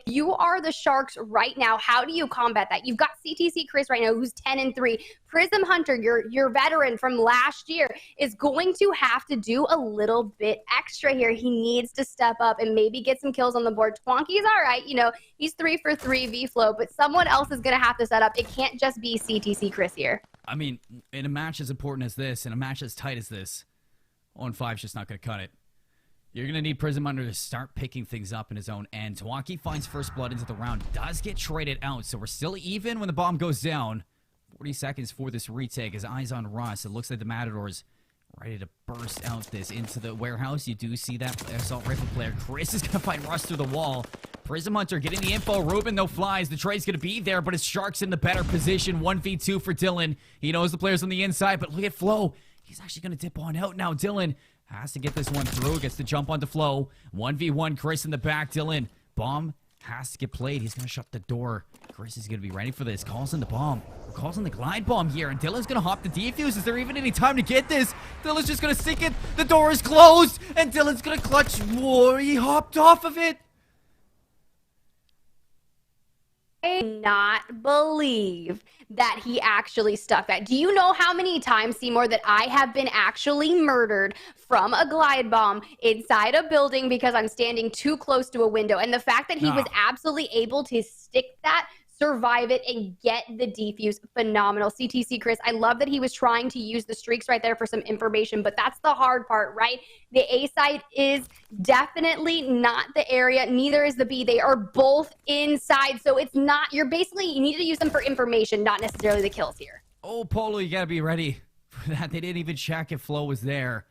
You are the Sharks right now. How do you combat that? You've got CTC Chris right now, who's 10-3. Prism Hunter, your veteran from last year, is going to have to do a little bit extra here. He needs to step up and maybe get some kills on the board. Twonky's all right. You know, he's 3 for 3 V-Flow, but someone else is going to have to set up. It can't just be CTC Chris here. I mean, in a match as important as this, in a match as tight as this, 0-5 is just not going to cut it. You're going to need Prism Hunter to start picking things up in his own end. Twonky finds first blood into the round, does get traded out, so we're still even when the bomb goes down. 40 seconds for this retake. His eyes on Russ. It looks like the Matadors ready to burst out this into the warehouse. You do see that assault rifle player. Chris is going to find Russ through the wall. Prism Hunter getting the info. Ruben, no flies. The trade's going to be there, but it's Sharks in the better position. 1v2 for Dylan. He knows the player's on the inside, but look at Flo. He's actually going to dip on out now. Dylan has to get this one through. Gets to jump onto Flo. 1v1, Chris in the back. Dylan, bomb has to get played. He's going to shut the door. Chris is going to be ready for this. Calls in the bomb. Calls in the glide bomb here. And Dylan's going to hop the defuse. Is there even any time to get this? Dylan's just going to sink it. The door is closed. And Dylan's going to clutch more. He hopped off of it. I cannot believe that he actually stuck that. Do you know how many times, Seymour, that I have been actually murdered from a glide bomb inside a building because I'm standing too close to a window? And the fact that he was absolutely able to stick that, survive it, and get the defuse, phenomenal. CTC Chris, I love that he was trying to use the streaks right there for some information, but that's the hard part, right? The A side is definitely not the area, neither is the B. They are both inside, so it's not, you need to use them for information, not necessarily the kills here. Oh, Polo, you gotta be ready for that. They didn't even check if Flo was there.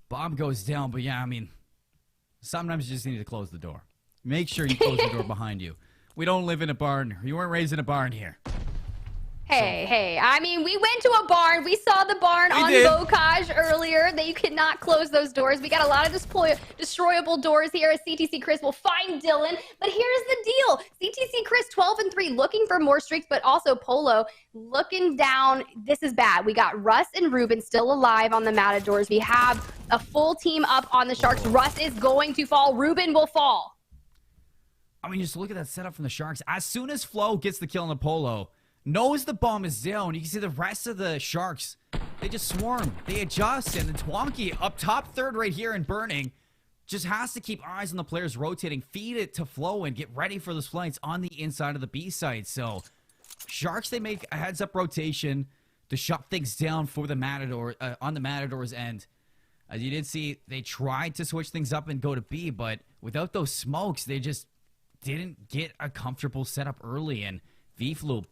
Bomb goes down, but yeah, I mean, sometimes you just need to close the door. Make sure you close the door behind you. We don't live in a barn. You weren't raised in a barn here. Hey, I mean, we went to a barn. We saw the barn on Bocage earlier. That you could not close those doors. We got a lot of destroyable doors here as CTC Chris will find Dylan. But here's the deal. CTC Chris 12-3 looking for more streaks, but also Polo looking down. This is bad. We got Russ and Ruben still alive on the Matadors. We have a full team up on the Sharks. Russ is going to fall. Ruben will fall. I mean, just look at that setup from the Sharks. As soon as Flo gets the kill on the Polo, knows the bomb is down, you can see the rest of the Sharks, they just swarm. They adjust, and then Twonky up top third right here and burning just has to keep eyes on the players rotating, feed it to Flo, and get ready for those flights on the inside of the B side. So, Sharks, they make a heads-up rotation to shut things down for the Matador, on the Matadors' end. As you did see, they tried to switch things up and go to B, but without those smokes, they just didn't get a comfortable setup early, and V-Flow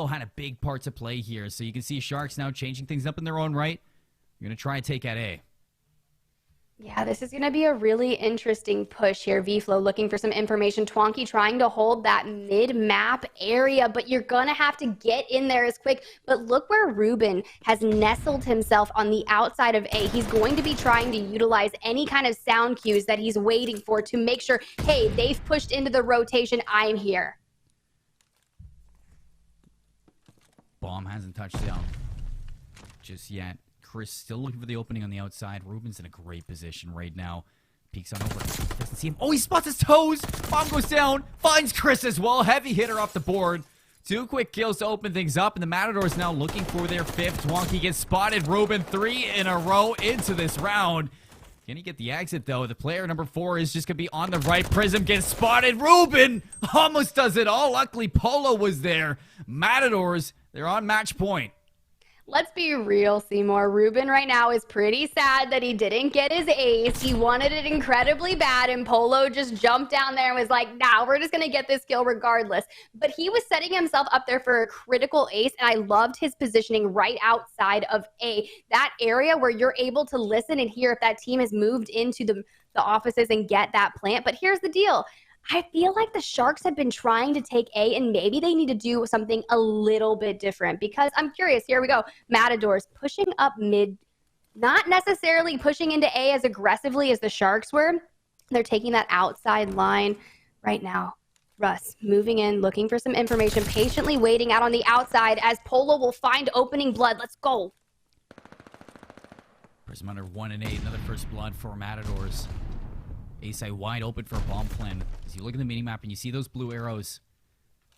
had a big part to play here. So you can see Sharks now changing things up in their own right. You're going to try and take at A. Yeah, this is going to be a really interesting push here. V-Flow looking for some information. Twonky trying to hold that mid-map area, but you're going to have to get in there as quick. But look where Ruben has nestled himself on the outside of A. He's going to be trying to utilize any kind of sound cues that he's waiting for to make sure, hey, they've pushed into the rotation. I'm here. Bomb hasn't touched down just yet. Chris still looking for the opening on the outside. Ruben's in a great position right now. Peeks on over. Doesn't see him. Oh, he spots his toes. Bomb goes down. Finds Chris as well. Heavy hitter off the board. 2 quick kills to open things up. And the Matadors now looking for their 5th. Twonky gets spotted. Ruben 3 in a row into this round. Can he get the exit, though? The player number 4 is just going to be on the right. Prism gets spotted. Ruben almost does it all. Luckily, Polo was there. Matadors, they're on match point. Let's be real, Seymour. Ruben right now is pretty sad that he didn't get his ace. He wanted it incredibly bad, and Polo just jumped down there and was like, nah, we're just going to get this kill regardless. But he was setting himself up there for a critical ace, and I loved his positioning right outside of A. That area where you're able to listen and hear if that team has moved into the offices and get that plant. But here's the deal. I feel like the Sharks have been trying to take A, and maybe they need to do something a little bit different, because I'm curious. Here we go. Matadors pushing up mid, not necessarily pushing into A as aggressively as the Sharks were. They're taking that outside line right now. Russ moving in, looking for some information, patiently waiting out on the outside as Polo will find opening blood. Let's go. Prism under 1 and 8, another first blood for Matadors. A-side wide open for a bomb plan. As you look at the mini-map and you see those blue arrows,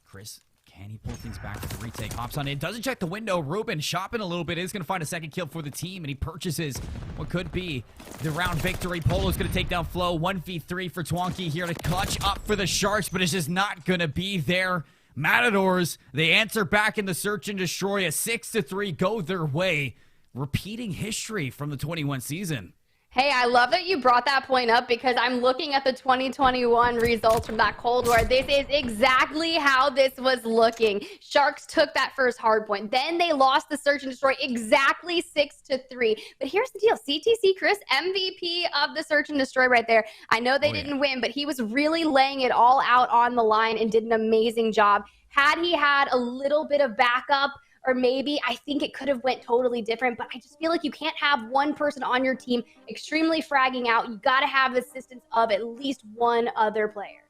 Chris, can he pull things back with the retake? Hops on in, doesn't check the window. Ruben shopping a little bit, is going to find a second kill for the team, and he purchases what could be the round victory. Polo's going to take down Flo. 1v3 for Twonky here to clutch up for the Sharks, but it's just not going to be there. Matadors, they answer back in the search and destroy. A 6-3 go their way, repeating history from the 21 season. Hey, I love that you brought that point up because I'm looking at the 2021 results from that Cold War. This is exactly how this was looking. Sharks took that first hard point. Then they lost the search and destroy exactly 6-3. But here's the deal. CTC Chris, MVP of the search and destroy right there. I know they didn't win, but he was really laying it all out on the line and did an amazing job. Had he had a little bit of backup, or maybe I think it could have went totally different, but I just feel like you can't have one person on your team extremely fragging out. You got to have assistance of at least one other player.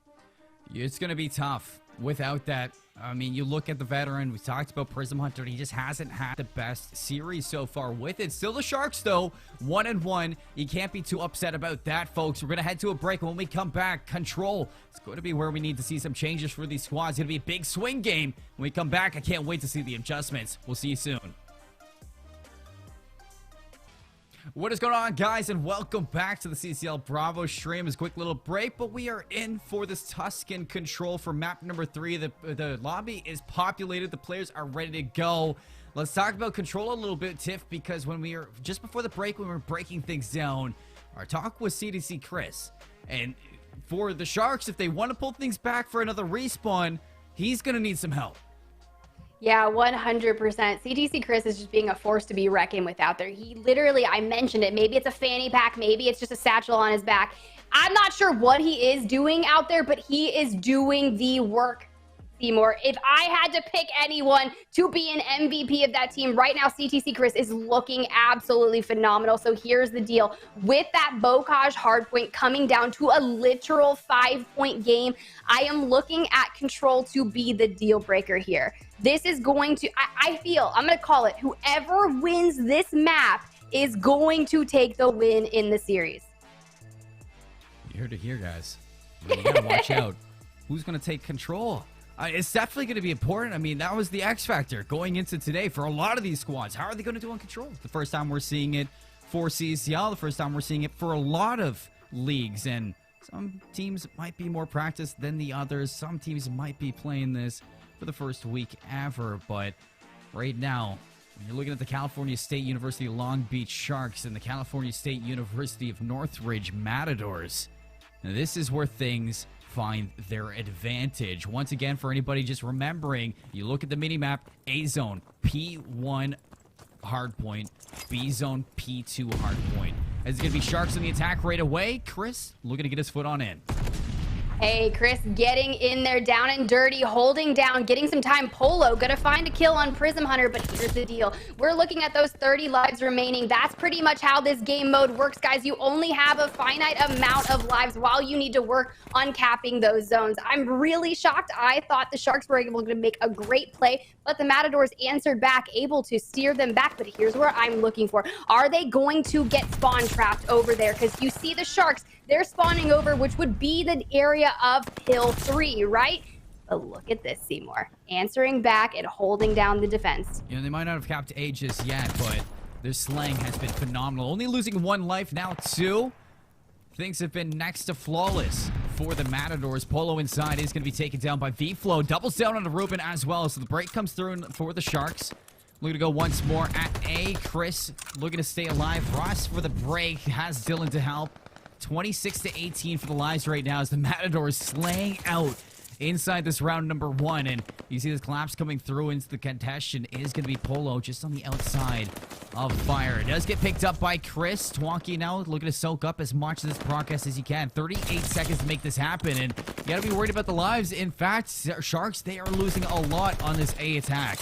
It's going to be tough without that. I mean, you look at the veteran. We talked about Prism Hunter. He just hasn't had the best series so far with it. Still the Sharks, though, 1-1. You can't be too upset about that, folks. We're going to head to a break. When we come back, Control. It's going to be where we need to see some changes for these squads. It's going to be a big swing game. When we come back, I can't wait to see the adjustments. We'll see you soon. What is going on, guys, and welcome back to the CCL Bravo stream. It's a quick little break, but we are in for this Tuscan Control for map number 3. The lobby is populated. The players are ready to go. Let's talk about Control a little bit, Tiff, because when we were just before the break, when we were breaking things down, our talk was CDC Chris. And for the Sharks, if they want to pull things back for another respawn, he's going to need some help. Yeah, 100%. CTC Chris is just being a force to be reckoned with out there. He literally, I mentioned it, maybe it's a fanny pack, maybe it's just a satchel on his back. I'm not sure what he is doing out there, but he is doing the work, Seymour. If I had to pick anyone to be an MVP of that team right now, CTC Chris is looking absolutely phenomenal. So here's the deal. With that Bocage hardpoint coming down to a literal 5-point game, I am looking at Control to be the deal breaker here. This is going to, I feel, I'm going to call it, whoever wins this map is going to take the win in the series. You heard it here, guys. You got to watch out. Who's going to take Control? It's definitely going to be important. I mean, that was the X factor going into today for a lot of these squads. How are they going to do on Control? The first time we're seeing it for CSULB, the first time we're seeing it for a lot of leagues, and some teams might be more practiced than the others. Some teams might be playing this for the first week ever, but right now, when you're looking at the California State University Long Beach Sharks and the California State University of Northridge Matadors, now this is where things find their advantage. Once again, for anybody just remembering, you look at the minimap, A zone, P1 hardpoint, B zone, P2 hardpoint. It's going to be Sharks in the attack right away. Chris looking to get his foot on in. Hey, Chris getting in there down and dirty, holding down, getting some time. Polo gonna find a kill on Prism Hunter, but here's the deal. We're looking at those 30 lives remaining. That's pretty much how this game mode works, guys. You only have a finite amount of lives while you need to work on capping those zones. I'm really shocked. I thought the Sharks were able to make a great play, but the Matadors answered back, able to steer them back. But here's where I'm looking for. Are they going to get spawn trapped over there? Because you see the Sharks, they're spawning over, which would be the area of Pill 3, right? But look at this, Seymour. Answering back and holding down the defense. You know, they might not have capped A just yet, but their slaying has been phenomenal. Only losing 1 life, now 2. Things have been next to flawless for the Matadors. Polo inside is going to be taken down by V-Flow. Doubles down on the Ruben as well, so the break comes through for the Sharks. Looking to go once more at A. Chris looking to stay alive. Ross for the break has Dylan to help. 26-18 for the lives right now as the Matadors slaying out inside this round number 1. And you see this collapse coming through into the contention is going to be Polo just on the outside of fire. It does get picked up by Chris. Twonky now looking to soak up as much of this progress as he can. 38 seconds to make this happen, and you got to be worried about the lives. In fact, Sharks, they are losing a lot on this A attack.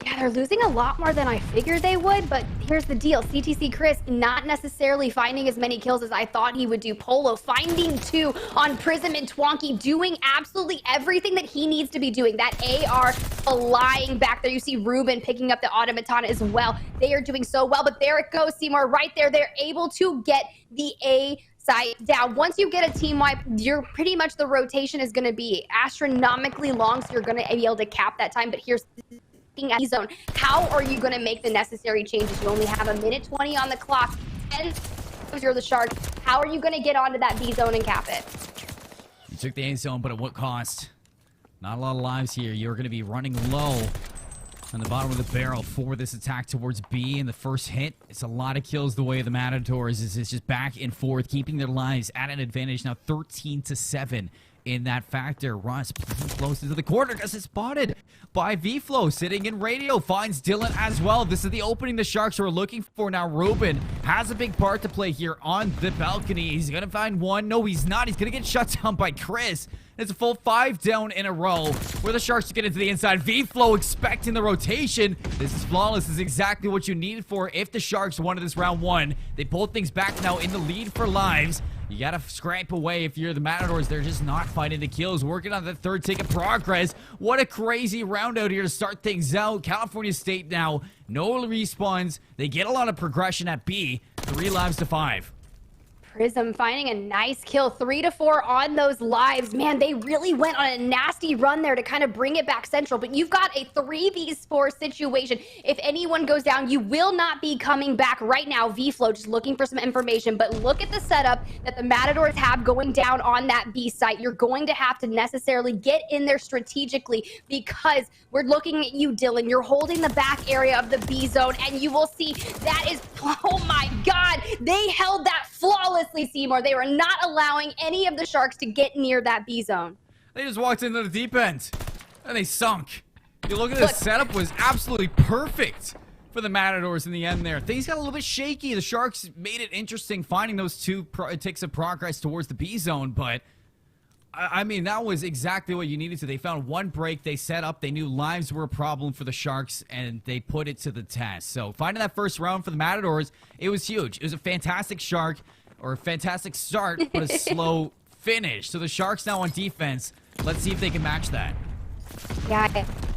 Yeah, they're losing a lot more than I figured they would, but here's the deal. CTC Chris not necessarily finding as many kills as I thought he would do. Polo finding 2 on Prism and Twonky, doing absolutely everything that he needs to be doing. That AR flying back there. You see Ruben picking up the automaton as well. They are doing so well, but there it goes, Seymour, right there. They're able to get the A site down. Once you get a team wipe, you're pretty much the rotation is going to be astronomically long, so you're going to be able to cap that time. But here's at B zone. How are you going to make the necessary changes? You only have a minute 20 on the clock. 10 you're the Sharks. How are you going to get onto that B zone and cap it? You took the A zone, but at what cost? Not a lot of lives here. You're going to be running low on the bottom of the barrel for this attack towards B. In the first hit, it's a lot of kills the way of the Matadors. It's just back and forth, keeping their lives at an advantage. Now 13-7 in that factor. Russ flows into the corner because it's spotted by VFlow. Sitting in radio, finds Dylan as well. This is the opening the Sharks are looking for. Now Ruben has a big part to play here on the balcony. He's going to find one. No, he's not. He's going to get shut down by Chris. It's a full 5 down in a row where the Sharks get into the inside. VFlow expecting the rotation. This is flawless. This is exactly what you needed for if the Sharks wanted this round 1. They pulled things back now in the lead for lives. You gotta scrape away if you're the Matadors. They're just not finding the kills. Working on the third tick of progress. What a crazy round out here to start things out. California State now, no respawns. They get a lot of progression at B. 3 lives to 5. Prism finding a nice kill, 3-4 on those lives. Man, they really went on a nasty run there to kind of bring it back central, but you've got a 3v4 situation. If anyone goes down, you will not be coming back right now. VFlow just looking for some information, but look at the setup that the Matadors have going down on that B site. You're going to have to necessarily get in there strategically because we're looking at you, Dylan. You're holding the back area of the B zone, and you will see that is, oh my God, they held that flawlessly. Seymour. They were not allowing any of the Sharks to get near that B zone. They just walked into the deep end and they sunk. You look at this setup was absolutely perfect for the Matadors in the end there. Things got a little bit shaky. The Sharks made it interesting finding those 2 ticks of progress towards the B zone, but I mean, that was exactly what you needed to. They found one break, they set up, they knew lives were a problem for the Sharks, and they put it to the test. So finding that first round for the Matadors, it was huge. It was a fantastic Shark, or a fantastic start, but a slow finish. So the Sharks now on defense. Let's see if they can match that. Yeah,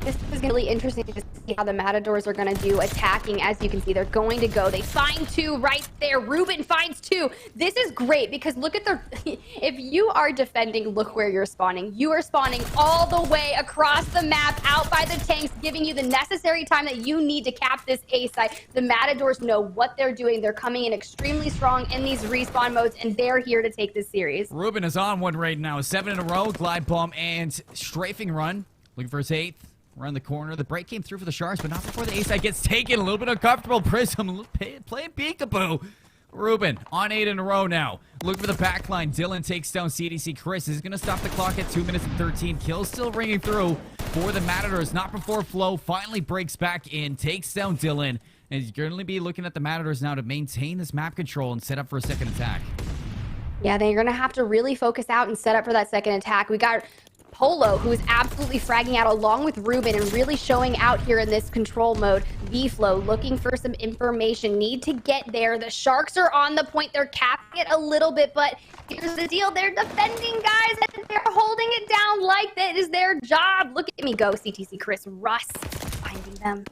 this is really interesting to see how the Matadors are going to do attacking. As you can see, they're going to go. They find 2 right there. Ruben finds 2. This is great because look at the... If you are defending, look where you're spawning. You are spawning all the way across the map, out by the tanks, giving you the necessary time that you need to cap this A site. The Matadors know what they're doing. They're coming in extremely strong in these respawn modes, and they're here to take this series. Ruben is on one right now. 7 in a row, glide bomb and strafing run. Looking for his 8th. Around the corner. The break came through for the Sharks, but not before the A side gets taken. A little bit uncomfortable. Prism playing peekaboo. Ruben on 8 in a row now. Looking for the back line. Dylan takes down CDC Chris. This is going to stop the clock at 2 minutes and 13. Kills still ringing through for the Matadors. Not before Flow finally breaks back in. Takes down Dylan. And he's going to be looking at the Matadors now to maintain this map control and set up for a second attack. Yeah, they're going to have to really focus out and set up for that second attack. We got Polo, who is absolutely fragging out along with Ruben and really showing out here in this control mode. VFlow looking for some information. Need to get there. The Sharks are on the point. They're capping it a little bit, but here's the deal. They're defending, guys, and they're holding it down like that is their job. Look at me go, CTC Chris. Russ finding them.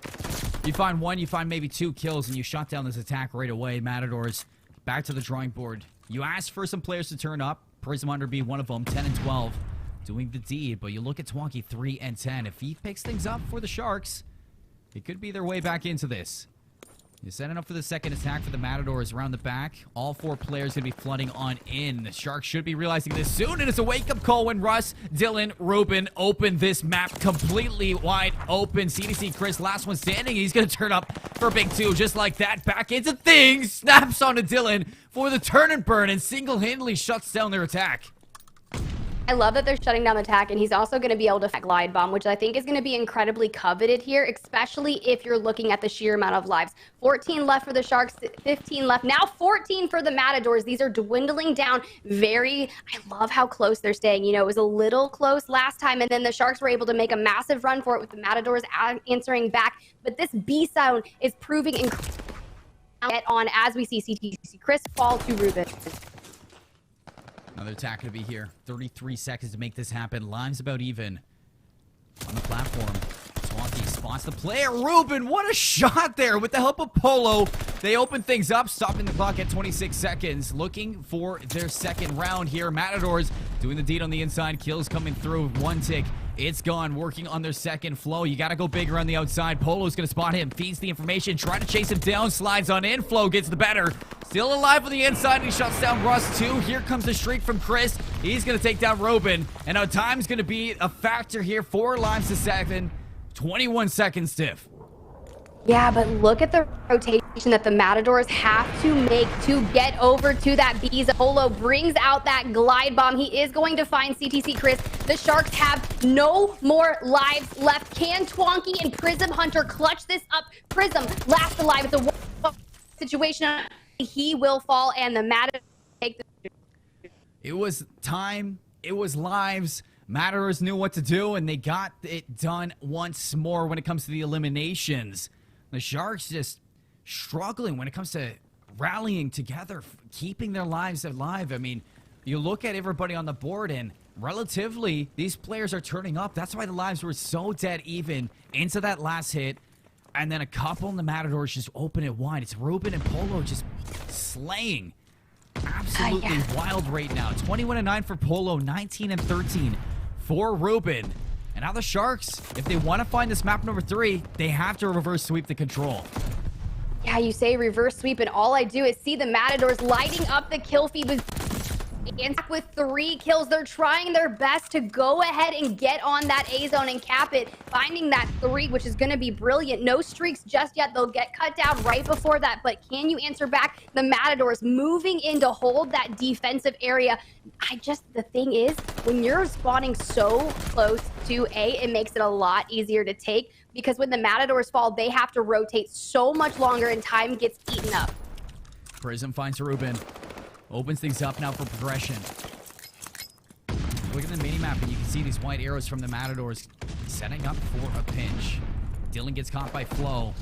You find 1, you find maybe 2 kills, and you shut down this attack right away. Matadors back to the drawing board. You asked for some players to turn up. Prism Under be one of them, 10 and 12. Doing the deed, but you look at Twonky, 3 and 10. If he picks things up for the Sharks, it could be their way back into this. You're setting up for the second attack for the Matadors around the back. All 4 players going to be flooding on in. The Sharks should be realizing this soon, and it's a wake-up call when Russ, Dylan, Ruben open this map completely wide open. CDC Chris, last one standing. He's going to turn up for a big 2, just like that. Back into things. Snaps onto Dylan for the turn and burn, and single-handedly shuts down their attack. I love that they're shutting down the attack, and he's also going to be able to glide bomb, which I think is going to be incredibly coveted here, especially if you're looking at the sheer amount of lives. 14 left for the Sharks, 15 left. Now 14 for the Matadors. These are dwindling down I love how close they're staying. You know, it was a little close last time, and then the Sharks were able to make a massive run for it with the Matadors answering back. But this B sound is proving incredible. Get on as we see CTC Chris fall to Ruben. Another attack going to be here. 33 seconds to make this happen. Lives about even on the platform. Swanky spots the player. Ruben, what a shot there with the help of Polo. They open things up, stopping the clock at 26 seconds, looking for their second round here. Matadors doing the deed on the inside. Kills coming through. One tick. It's gone. Working on their second flow. You got to go bigger on the outside. Polo's going to spot him. Feeds the information. Try to chase him down. Slides on in. Flow gets the better. Still alive on the inside. And he shuts down Russ too. Here comes the streak from Chris. He's going to take down Ruben. And now time's going to be a factor here. 4 lives to 7. 21 seconds, Tiff. Yeah, but look at the rotation that the Matadors have to make to get over to that Bees. Polo brings out that glide bomb. He is going to find CTC Chris. The Sharks have no more lives left. Can Twanky and Prism Hunter clutch this up? Prism last alive. It's a situation. He will fall, and the Matadors take the... It was time. It was lives. Matadors knew what to do, and they got it done once more when it comes to the eliminations. The Sharks just struggling when it comes to rallying together, keeping their lives alive. I mean, you look at everybody on the board, and relatively, these players are turning up. That's why the lives were so dead even into that last hit. And then a couple in the Matadors just open it wide. It's Ruben and Polo just slaying. Absolutely wild right now. 21-9 for Polo, 19-13 for Ruben. And now the Sharks, if they want to find this map number 3, they have to reverse sweep the control. Yeah, you say reverse sweep, and all I do is see the Matadors lighting up the kill feed with 3 kills. They're trying their best to go ahead and get on that A zone and cap it, finding that 3, which is going to be brilliant. No streaks just yet. They'll get cut down right before that, but can you answer back? The Matadors moving in to hold that defensive area. The thing is, when you're spawning so close to A, it makes it a lot easier to take, because when the Matadors fall, they have to rotate so much longer and time gets eaten up. Prism finds Ruben. Opens things up now for progression. Look at the minimap, and you can see these white arrows from the Matadors setting up for a pinch. Dylan gets caught by Flo,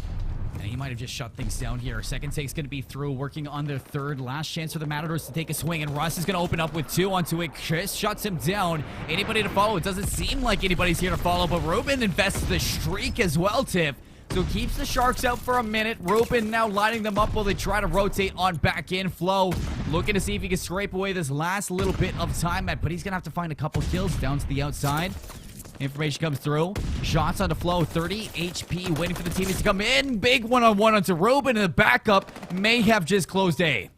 and he might have just shut things down here. Second take's going to be through, working on their third. Last chance for the Matadors to take a swing, and Russ is going to open up with 2 onto it. Chris shuts him down. Anybody to follow? It doesn't seem like anybody's here to follow, but Ruben invests the streak as well, Tiff. So keeps the Sharks out for a minute. Ruben now lining them up while they try to rotate on back in. Flo looking to see if he can scrape away this last little bit of time, but he's going to have to find a couple kills down to the outside. Information comes through. Shots onto Flo. 30 HP waiting for the teammates to come in. Big one-on-one onto Ruben, and the backup may have just closed A.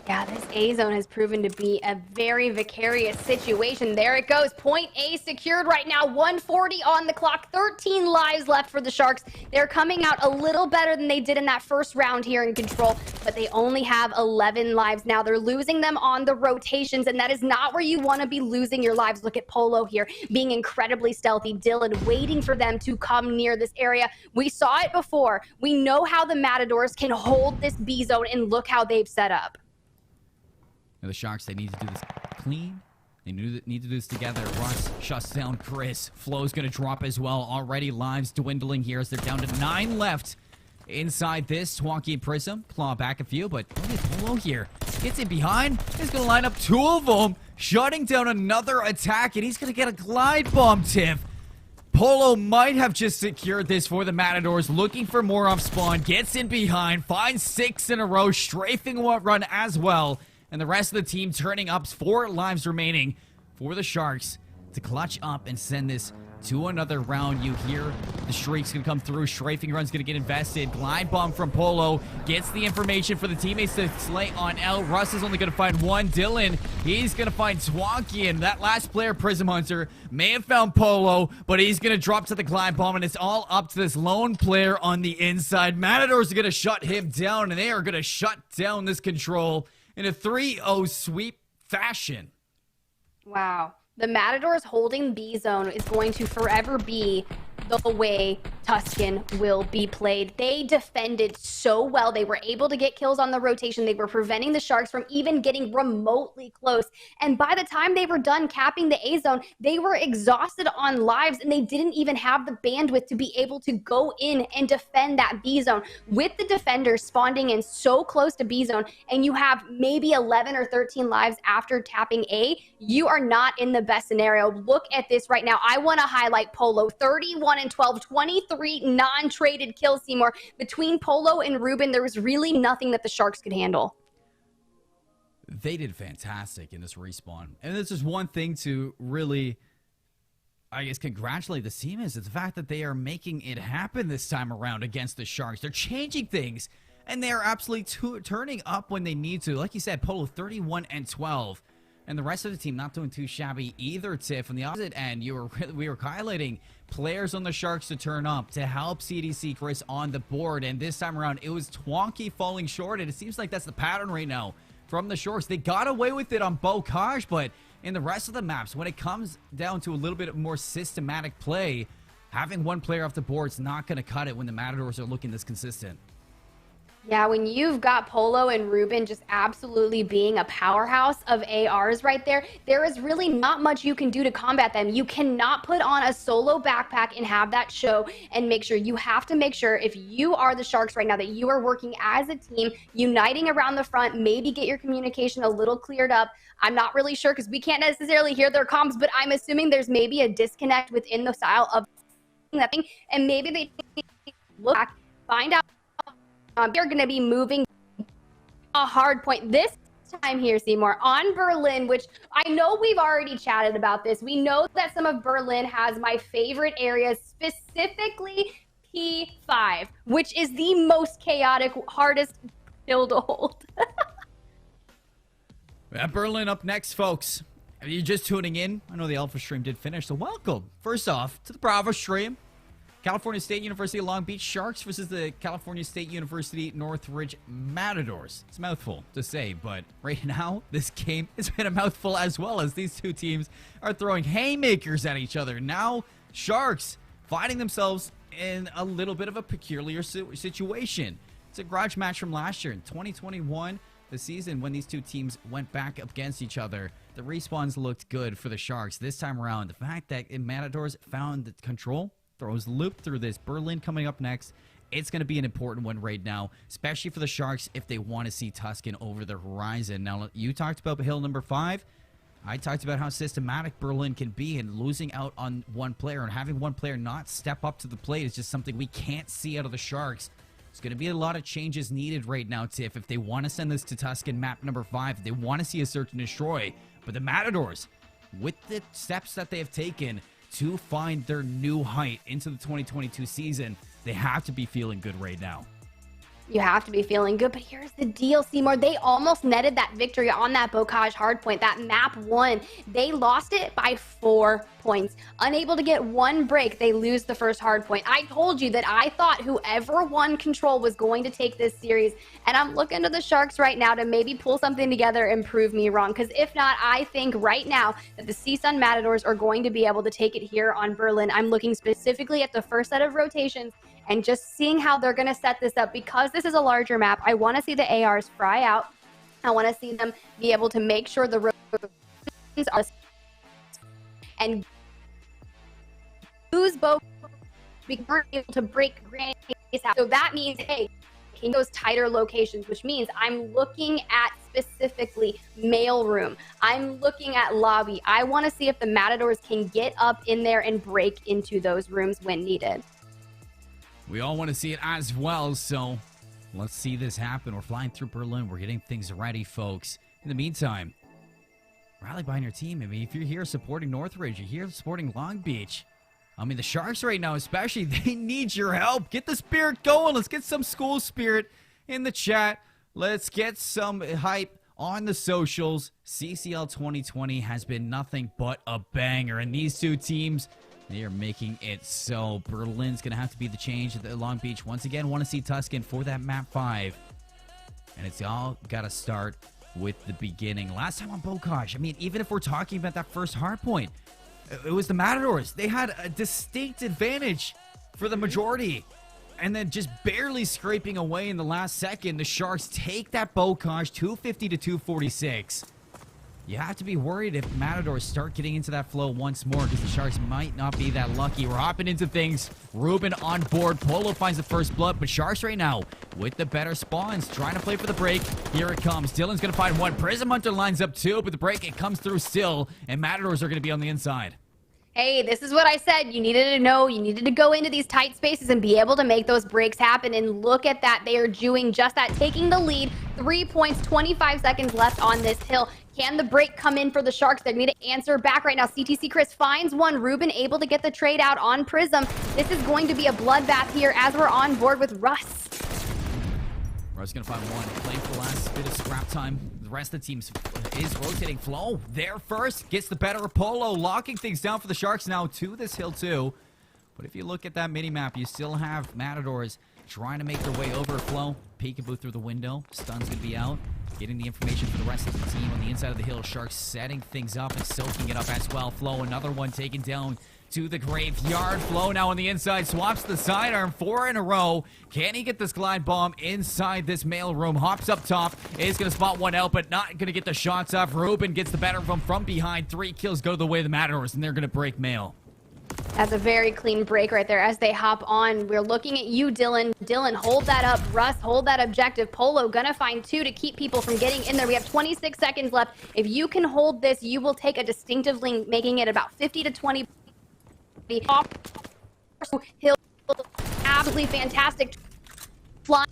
Yeah, this A zone has proven to be a very vicarious situation. There it goes. Point A secured right now. 140 on the clock. 13 lives left for the Sharks. They're coming out a little better than they did in that first round here in control, but they only have 11 lives now. They're losing them on the rotations, and that is not where you want to be losing your lives. Look at Polo here, being incredibly stealthy. Dylan waiting for them to come near this area. We saw it before. We know how the Matadors can hold this B zone, and look how they've set up. Now the Sharks, they need to do this clean. They need to do this together. Russ shuts down Chris. Flo's going to drop as well. Already lives dwindling here as they're down to 9 left inside this. Twanky and Prism claw back a few, but look at Polo here. Gets in behind. He's going to line up 2 of them, shutting down another attack, and he's going to get a glide bomb, Tiff. Polo might have just secured this for the Matadors, looking for more off spawn. Gets in behind, finds 6 in a row, strafing one run as well. And the rest of the team turning up. 4 lives remaining for the Sharks to clutch up and send this to another round. You hear the streak's going to come through. Strafing run's going to get invested. Glide bomb from Polo gets the information for the teammates to slay on L. Russ is only going to find 1. Dylan, he's going to find Twanky, and that last player, Prism Hunter, may have found Polo, but he's going to drop to the glide bomb, and it's all up to this lone player on the inside. Matadors are going to shut him down, and they are going to shut down this control in a 3-0 sweep fashion. Wow. The Matadors holding B zone is going to forever be the way Tuscan will be played. They defended so well. They were able to get kills on the rotation. They were preventing the Sharks from even getting remotely close. And by the time they were done capping the A zone, they were exhausted on lives, and they didn't even have the bandwidth to be able to go in and defend that B zone. With the defenders spawning in so close to B zone, and you have maybe 11 or 13 lives after tapping A, you are not in the best scenario. Look at this right now. I want to highlight Polo, 31-12, 23 non-traded kills, Seymour. Between Polo and Ruben, there was really nothing that the Sharks could handle. They did fantastic in this respawn. And this is one thing to really, I guess, congratulate the team is the fact that they are making it happen this time around against the Sharks. They're changing things, and they are absolutely turning up when they need to. Like you said, Polo 31-12. And the rest of the team not doing too shabby either, Tiff. On the opposite end, we were highlighting players on the Sharks to turn up to help CDC Chris on the board. And this time around, it was Twonky falling short. And it seems like that's the pattern right now from the Sharks. They got away with it on Bocage, but in the rest of the maps, when it comes down to a little bit more systematic play, having one player off the board is not going to cut it when the Matadors are looking this consistent. Yeah, when you've got Polo and Ruben just absolutely being a powerhouse of ARs right there, there is really not much you can do to combat them. You cannot put on a solo backpack and have that show and make sure. You have to make sure, if you are the Sharks right now, that you are working as a team, uniting around the front, maybe get your communication a little cleared up. I'm not really sure because we can't necessarily hear their comms, but I'm assuming there's maybe a disconnect within the style of that thing, and maybe they look back, find out they're going to be moving a hard point this time here, Seymour, on Berlin, which I know we've already chatted about this. We know that some of Berlin has my favorite areas, specifically P5, which is the most chaotic, hardest hill to hold. Berlin up next, folks. If you're just tuning in, I know the Alpha stream did finish, so welcome. First off, to the Bravo stream. California State University Long Beach Sharks versus the California State University Northridge Matadors. It's a mouthful to say, but right now, this game has been a mouthful as well, as these two teams are throwing haymakers at each other. Now, Sharks finding themselves in a little bit of a peculiar situation. It's a grudge match from last year in 2021, the season when these two teams went back up against each other. The respawns looked good for the Sharks. This time around, the fact that Matadors found the control, throws looped through this. Berlin coming up next. It's going to be an important one right now, especially for the Sharks if they want to see Tuscan over the horizon. Now, you talked about hill number 5. I talked about how systematic Berlin can be, and losing out on one player and having one player not step up to the plate is just something we can't see out of the Sharks. There's going to be a lot of changes needed right now, Tiff, if they want to send this to Tuscan map number 5, if they want to see a search and destroy. But the Matadors, with the steps that they have taken to find their new height into the 2022 season, they have to be feeling good right now. You have to be feeling good, but here's the deal, Seymour. They almost netted that victory on that Bocage hardpoint, that map 1. They lost it by 4 points. Unable to get one break, they lose the first hardpoint. I told you that I thought whoever won control was going to take this series, and I'm looking to the Sharks right now to maybe pull something together and prove me wrong, because if not, I think right now that the CSUN Matadors are going to be able to take it here on Berlin. I'm looking specifically at the first set of rotations and just seeing how they're going to set this up. Because this is a larger map, I want to see the ARs fry out. I want to see them be able to make sure the rotations are and use both. We weren't able to break grannies out. So that means, hey, in those tighter locations, which means I'm looking at specifically mailroom. I'm looking at lobby. I want to see if the Matadors can get up in there and break into those rooms when needed. We all want to see it as well, so let's see this happen. We're flying through Berlin. We're getting things ready, folks. In the meantime, rally behind your team. I mean, if you're here supporting Northridge, you're here supporting Long Beach. I mean, the Sharks right now especially, they need your help. Get the spirit going. Let's get some school spirit in the chat. Let's get some hype on the socials. CCL 2020 has been nothing but a banger, and these two teams, they are making it so. Berlin's going to have to be the change at Long Beach. Once again, want to see Tuscan for that map 5. And it's all got to start with the beginning. Last time on Bocage, I mean, even if we're talking about that first hard point, it was the Matadors. They had a distinct advantage for the majority. And then just barely scraping away in the last second, the Sharks take that Bocage 250 to 246. You have to be worried if Matadors start getting into that flow once more because the Sharks might not be that lucky. We're hopping into things. Ruben on board. Polo finds the first blood, but Sharks right now with the better spawns, trying to play for the break. Here it comes. Dylan's going to find one. Prism Hunter lines up two, but the break, it comes through still, and Matadors are going to be on the inside. Hey, this is what I said. You needed to know. You needed to go into these tight spaces and be able to make those breaks happen. And look at that. They are doing just that, taking the lead. 3 points, 25 seconds left on this hill. Can the break come in for the Sharks? They need to answer back right now. CTC Chris finds one. Ruben able to get the trade out on Prism. This is going to be a bloodbath here as we're on board with Russ. Russ going to find one. Playing for the last bit of scrap time. The rest of the team is rotating. Flow there first. Gets the better of Polo. Locking things down for the Sharks now to this hill too. But if you look at that mini-map, you still have Matadors trying to make their way over. Flow peekaboo through the window. Stun's going to be out. Getting the information for the rest of the team on the inside of the hill. Sharks setting things up and soaking it up as well. Flow, another one taken down to the graveyard. Flow now on the inside, swaps the sidearm 4 in a row. Can he get this glide bomb inside this mail room? Hops up top, is going to spot one out, but not going to get the shots off. Ruben gets the better of him from behind. 3 kills go the way of the Matadors, and they're going to break mail. That's a very clean break right there as they hop on. We're looking at you, Dylan. Dylan, hold that up. Russ, hold that objective. Polo gonna find 2 to keep people from getting in there. We have 26 seconds left. If you can hold this, you will take a distinctive lead, making it about 50 to 20. Hill, absolutely fantastic. Flying.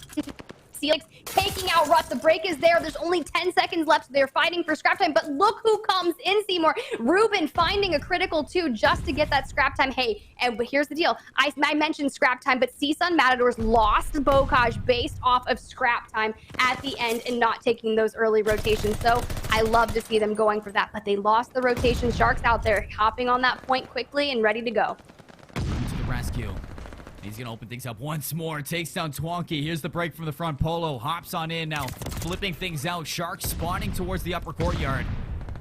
Felix taking out Russ. The break is there. There's only 10 seconds left. They're fighting for scrap time, but look who comes in, Seymour. Ruben finding a critical 2 just to get that scrap time. Hey, but here's the deal. I mentioned scrap time, but CSUN Matadors lost Bocage based off of scrap time at the end and not taking those early rotations. So I love to see them going for that, but they lost the rotation. Sharks out there hopping on that point quickly and ready to go. To the rescue. He's going to open things up once more. Takes down Twonky. Here's the break from the front. Polo hops on in now. Flipping things out. Sharks spawning towards the upper courtyard.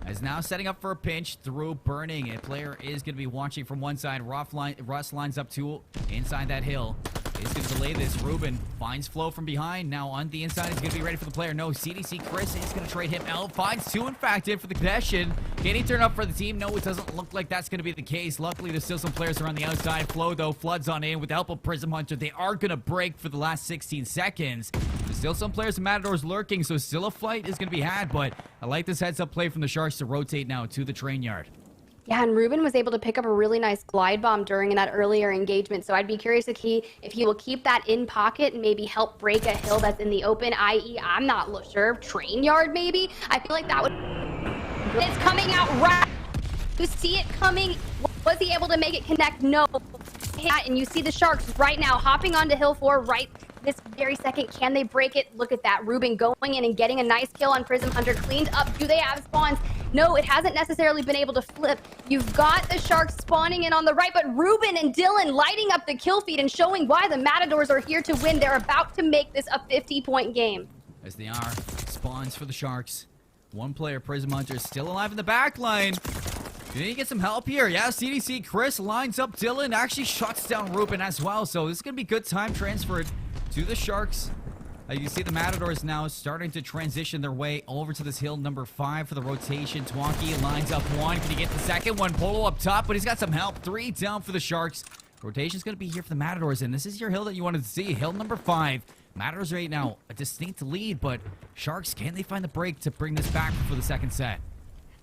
Is now setting up for a pinch through burning. A player is going to be watching from one side. Russ lines up 2 inside that hill. He's going to delay this. Ruben finds Flow from behind. Now on the inside, he's going to be ready for the player. No, CDC Chris is going to trade him out. Finds 2, in fact, in for the possession. Can he turn up for the team? No, it doesn't look like that's going to be the case. Luckily, there's still some players around the outside. Flow, though, floods on in with the help of Prism Hunter. They are going to break for the last 16 seconds. There's still some players in Matadors lurking, so still a fight is going to be had, but I like this heads-up play from the Sharks to rotate now to the train yard. Yeah, and Ruben was able to pick up a really nice glide bomb during that earlier engagement. So I'd be curious if he will keep that in pocket and maybe help break a hill that's in the open, i.e., I'm not sure, train yard maybe? I feel like that would... It's coming out right. You see it coming. Was he able to make it connect? No. And you see the Sharks right now hopping onto hill 4 right this very second. Can they break it? Look at that. Ruben going in and getting a nice kill on Prism Hunter. Cleaned up. Do they have spawns? No, it hasn't necessarily been able to flip. You've got the Sharks spawning in on the right, but Ruben and Dylan lighting up the kill feed and showing why the Matadors are here to win. They're about to make this a 50-point game. As they are, spawns for the Sharks. One player, Prism Hunter, still alive in the back line. Did he get some help here? Yeah, CDC Chris lines up Dylan, actually shuts down Ruben as well. So this is going to be good time transferred to the Sharks. You see the Matadors now starting to transition their way over to this hill number 5 for the rotation. Twonky lines up 1. Can he get the second one? Polo up top, but he's got some help. 3 down for the Sharks. Rotation's going to be here for the Matadors, and this is your hill that you wanted to see. Hill number 5. Matadors right now a distinct lead, but Sharks, can they find the break to bring this back for the second set?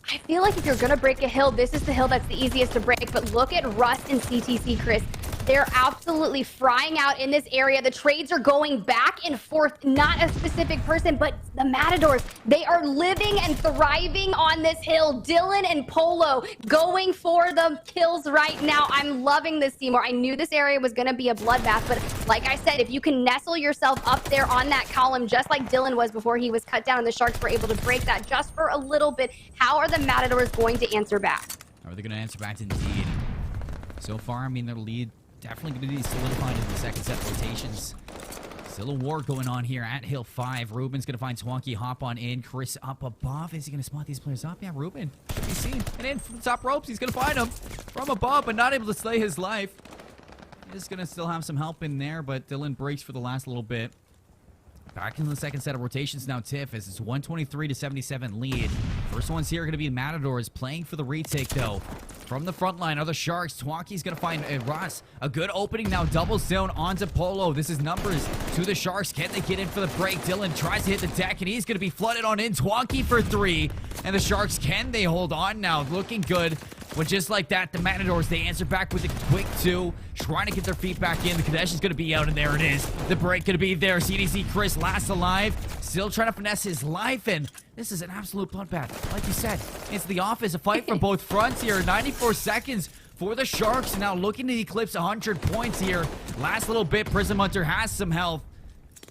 I feel like if you're going to break a hill, this is the hill that's the easiest to break. But look at Russ and CTC Chris. They're absolutely frying out in this area. The trades are going back and forth. Not a specific person, but the Matadors. They are living and thriving on this hill. Dylan and Polo going for the kills right now. I'm loving this, Seymour. I knew this area was going to be a bloodbath, but like I said, if you can nestle yourself up there on that column, just like Dylan was before he was cut down and the Sharks were able to break that just for a little bit, how are the Matadors going to answer back? Are they going to answer back? Indeed. So far, I mean, their lead definitely going to be solidified in the second set rotations. Still a war going on here at Hill 5. Ruben's going to find Twonky, hop on in. Chris up above. Is he going to spot these players up? Yeah, Ruben should be seen. And in from the top ropes, he's going to find him from above, but not able to slay his life. He's going to still have some help in there, but Dylan breaks for the last little bit. Back in the second set of rotations now, Tiff, as it's 123 to 77 lead. First ones here are going to be Matadors playing for the retake, though. From the front line are the Sharks. Twonky's going to find Ross. A good opening now. Doubles down onto Polo. This is numbers to the Sharks. Can they get in for the break? Dylan tries to hit the deck, and he's going to be flooded on in. Twonky for 3. And the Sharks, can they hold on now? Looking good. But just like that, the Matadors, they answer back with a quick 2. Trying to get their feet back in. The Kadesh is going to be out, and there it is. The break going to be there. CDC Chris last alive. Still trying to finesse his life, and this is an absolute bloodbath. Like you said, it's the office. A fight from both fronts here. 94 seconds for the Sharks. Now looking to eclipse 100 points here. Last little bit, Prism Hunter has some health.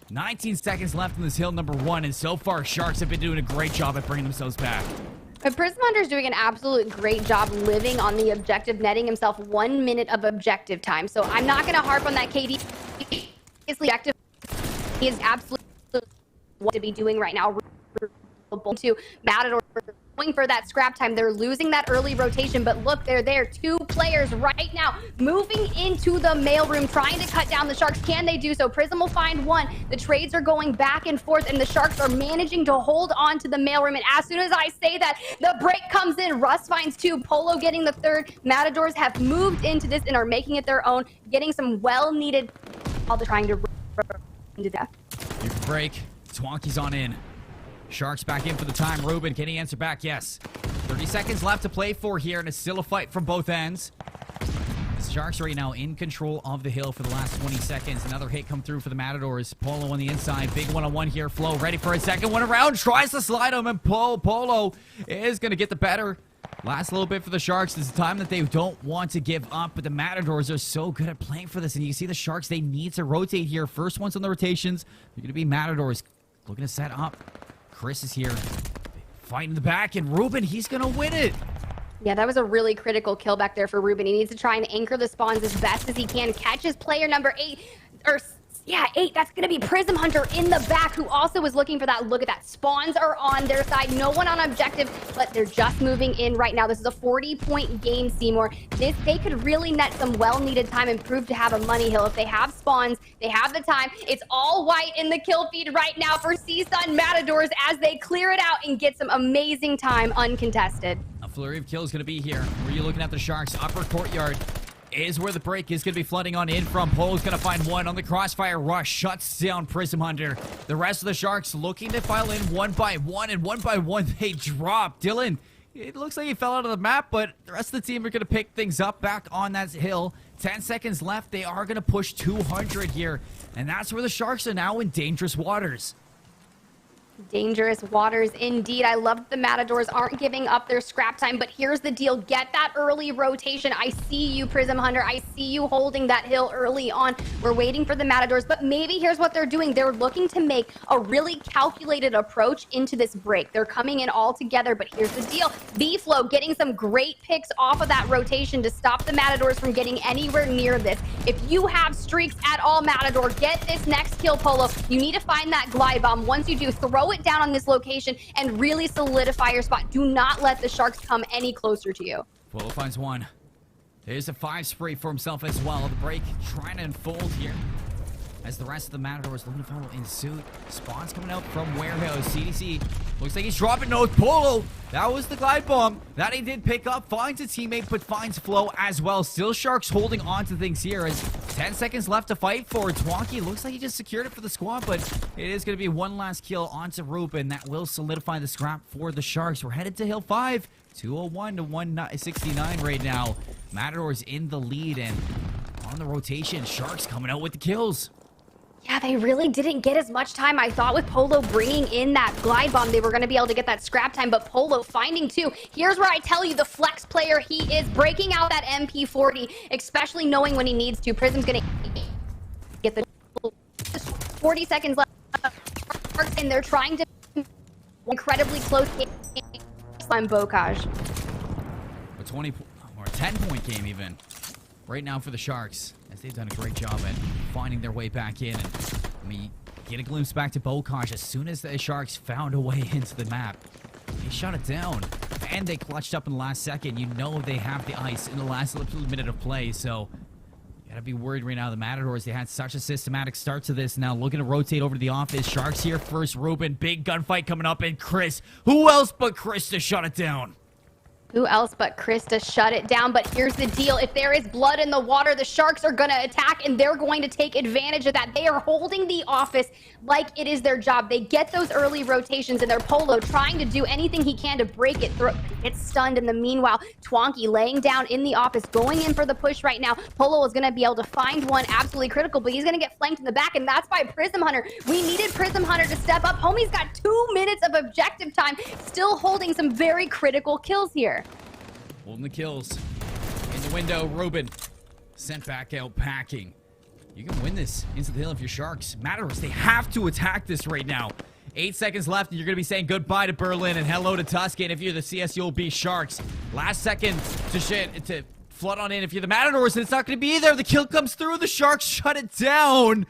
19 seconds left in this hill number 1, and so far, Sharks have been doing a great job at bringing themselves back. But Prism Hunter's doing an absolute great job living on the objective, netting himself 1 minute of objective time. So I'm not going to harp on that KD. Objective, he is absolutely what to be doing right now. To Matador going for that scrap time. They're losing that early rotation, but look, they're there. 2 players right now moving into the mailroom, trying to cut down the Sharks. Can they do so? Prism will find 1. The trades are going back and forth, and the Sharks are managing to hold on to the mailroom. And as soon as I say that, the break comes in. Russ finds 2. Polo getting the 3rd. Matadors have moved into this and are making it their own, getting some well-needed while they're trying to into death. You can break. Twonky's on in. Sharks back in for the time. Ruben, can he answer back? Yes. 30 seconds left to play for here, and it's still a fight from both ends. The Sharks right now in control of the hill for the last 20 seconds. Another hit come through for the Matadors. Polo on the inside. Big one-on-one here. Flo ready for a second one around. Tries to slide him, and Polo is going to get the better. Last little bit for the Sharks. This is a time that they don't want to give up, but the Matadors are so good at playing for this. And you see the Sharks, they need to rotate here. First ones on the rotations. They're going to be Matadors looking to set up. Chris is here, fighting the back, and Ruben, he's going to win it. Yeah, that was a really critical kill back there for Ruben. He needs to try and anchor the spawns as best as he can. Catches player number 8, or yeah, 8. That's going to be Prism Hunter in the back, who also was looking for that. Look at that. Spawns are on their side. No one on objective, but they're just moving in right now. This is a 40-point game, Seymour. They could really net some well-needed time and prove to have a money hill. If they have spawns, they have the time. It's all white in the kill feed right now for CSUN Matadors as they clear it out and get some amazing time uncontested. A flurry of kills going to be here. Where are you looking at the Sharks? Upper courtyard is where the break is going to be flooding on in from. Polo's going to find 1 on the crossfire rush. Shuts down Prism Hunter. The rest of the Sharks looking to file in 1 by 1, and 1 by 1 they drop. Dylan, it looks like he fell out of the map, but the rest of the team are going to pick things up back on that hill. 10 seconds left. They are going to push 200 here, and that's where the Sharks are now in dangerous waters. Dangerous waters indeed. I love that the Matadors aren't giving up their scrap time, but here's the deal. Get that early rotation. I see you, Prism Hunter. I see you holding that hill early on. We're waiting for the Matadors, but maybe here's what they're doing. They're looking to make a really calculated approach into this break. They're coming in all together, but here's the deal. B-Flow getting some great picks off of that rotation to stop the Matadors from getting anywhere near this. If you have streaks at all, Matador, get this next kill, Polo. You need to find that glide bomb. Once you do, throw it down on this location and really solidify your spot. Do not let the Sharks come any closer to you. Polo finds 1. There's a 5 spree for himself as well. The break trying to unfold here as the rest of the Matadors looking to follow in suit. Spawns coming out from warehouse. CDC looks like he's dropping nose. Polo, that was the glide bomb that he did pick up. Finds a teammate, but finds Flo as well. Still Sharks holding on to things here as 10 seconds left to fight for. Twonky looks like he just secured it for the squad, but it is going to be 1 last kill onto Ruben. That will solidify the scrap for the Sharks. We're headed to Hill 5. 201 to 169 right now. Matadors in the lead, and on the rotation, Sharks coming out with the kills. Yeah, they really didn't get as much time. I thought with Polo bringing in that glide bomb, they were going to be able to get that scrap time, but Polo finding 2. Here's where I tell you the flex player he is, breaking out that MP40, especially knowing when he needs to. Prism's going to get the 40 seconds left, and they're trying to incredibly close on Bocage. A 20 or a 10-point game even right now for the Sharks, as they've done a great job at finding their way back in. And I mean, get a glimpse back to Bocage. As soon as the Sharks found a way into the map, they shut it down, and they clutched up in the last second. You know they have the ice in the last little minute of play, so Gotta be worried right now. The Matadors, they had such a systematic start to this. Now looking to rotate over to the office. Sharks here first. Ruben, big gunfight coming up. And Chris. Who else but Chris to shut it down? Who else but Chris to shut it down? But here's the deal. If there is blood in the water, the Sharks are going to attack, and they're going to take advantage of that. They are holding the office like it is their job. They get those early rotations in their Polo, trying to do anything he can to break it through. Gets stunned in the meanwhile. Twonky laying down in the office, going in for the push right now. Polo is going to be able to find one absolutely critical, but he's going to get flanked in the back, and that's by Prism Hunter. We needed Prism Hunter to step up. Homie's got 2 minutes of objective time, still holding some very critical kills here. Holding the kills. In the window, Ruben sent back out packing. You can win this into the hill if you're Sharks. Matadors, they have to attack this right now. 8 seconds left, and you're going to be saying goodbye to Berlin and hello to Tuscan if you're the CSULB Sharks. Last second to flood on in if you're the Matadors, and it's not going to be there. The kill comes through. The Sharks shut it down.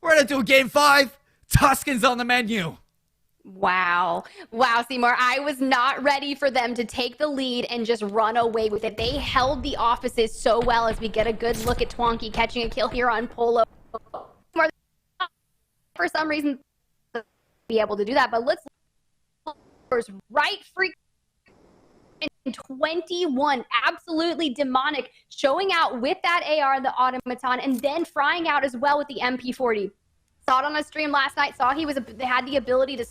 We're going to do a game 5. Tuscan's on the menu. Wow, Seymour, I was not ready for them to take the lead and just run away with it. They held the offices so well as we get a good look at Twonky catching a kill here on Polo. For some reason, be able to do that, but let's right freak in 21, absolutely demonic, showing out with that AR, the automaton, and then frying out as well with the MP40. Saw it on a stream last night, saw he had the ability to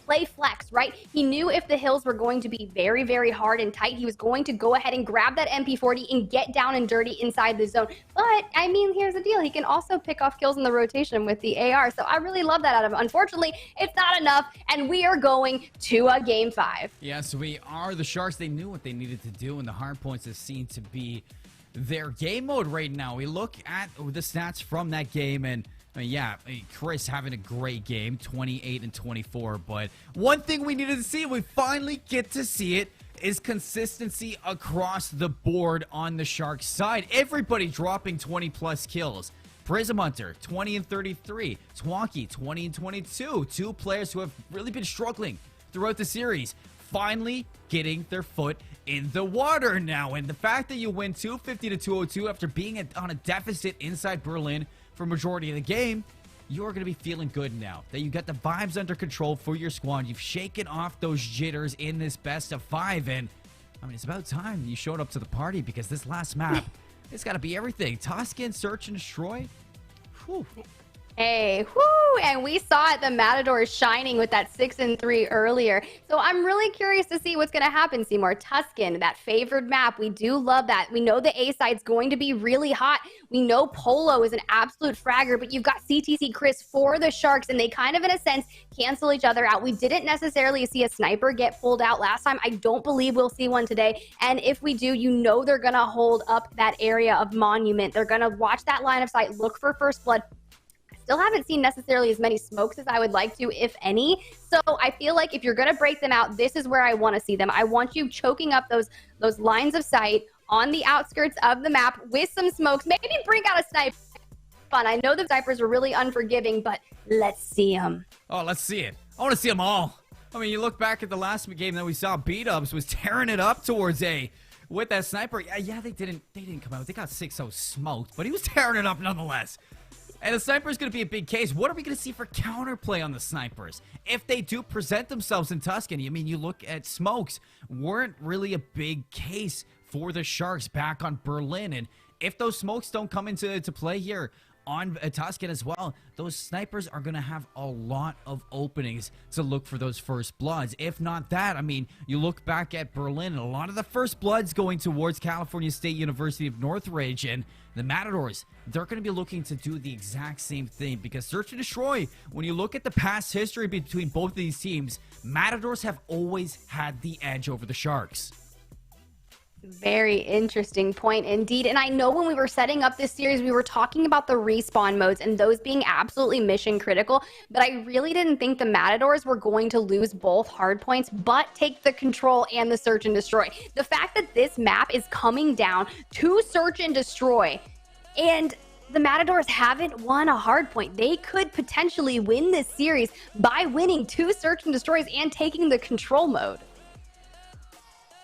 play flex, right? He knew if the hills were going to be very, very hard and tight, he was going to go ahead and grab that MP40 and get down and dirty inside the zone. But, I mean, here's the deal. He can also pick off kills in the rotation with the AR, so I really love that out of him. Unfortunately, it's not enough, and we are going to a game 5. Yes, we are. The Sharks, they knew what they needed to do, and the hard points have seemed to be their game mode right now. We look at the stats from that game, and yeah, Chris having a great game, 28 and 24. But one thing we needed to see, we finally get to see it, is consistency across the board on the Sharks side. Everybody dropping 20-plus kills. Prism Hunter, 20 and 33. Twonky, 20 and 22. Two players who have really been struggling throughout the series, finally getting their foot in the water now. And the fact that you win 250 to 202 after being on a deficit inside Berlin for majority of the game, you're going to be feeling good now that you got the vibes under control for your squad. You've shaken off those jitters in this best of 5, and I mean, it's about time you showed up to the party, because this last map, it's got to be everything. Tuscan, search and destroy. Whew. Hey, whoo! And we saw it, the Matadors shining with that 6 and 3 earlier. So I'm really curious to see what's going to happen, Seymour. Tuscan, that favored map, we do love that. We know the A side's going to be really hot. We know Polo is an absolute fragger, but you've got CTC Chris for the Sharks, and they kind of, in a sense, cancel each other out. We didn't necessarily see a sniper get pulled out last time. I don't believe we'll see one today. And if we do, you know they're going to hold up that area of Monument. They're going to watch that line of sight, look for first blood. Still haven't seen necessarily as many smokes as I would like to, if any. So I feel like if you're going to break them out, this is where I want to see them. I want you choking up those lines of sight on the outskirts of the map with some smokes. Maybe bring out a sniper. Fun. I know the snipers are really unforgiving, but let's see them. Oh, let's see it. I want to see them all. I mean, you look back at the last game that we saw, B-Dubs was tearing it up towards A with that sniper. Yeah, they didn't come out. They got 6-0 smoked, but he was tearing it up nonetheless. And the sniper is going to be a big case. What are we going to see for counterplay on the snipers? If they do present themselves in Tuscany, I mean, you look at smokes, weren't really a big case for the Sharks back on Berlin. And if those smokes don't come into play here on Tuscan as well, those snipers are going to have a lot of openings to look for those first bloods. If not that, I mean, you look back at Berlin, and a lot of the first bloods going towards California State University of Northridge, and the Matadors, they're going to be looking to do the exact same thing, because search and destroy, when you look at the past history between both of these teams, Matadors have always had the edge over the Sharks. Very interesting point indeed. And I know when we were setting up this series, we were talking about the respawn modes and those being absolutely mission critical, but I really didn't think the Matadors were going to lose both hard points, but take the control and the search and destroy. The fact that this map is coming down to search and destroy, and the Matadors haven't won a hard point. They could potentially win this series by winning 2 search and destroys and taking the control mode.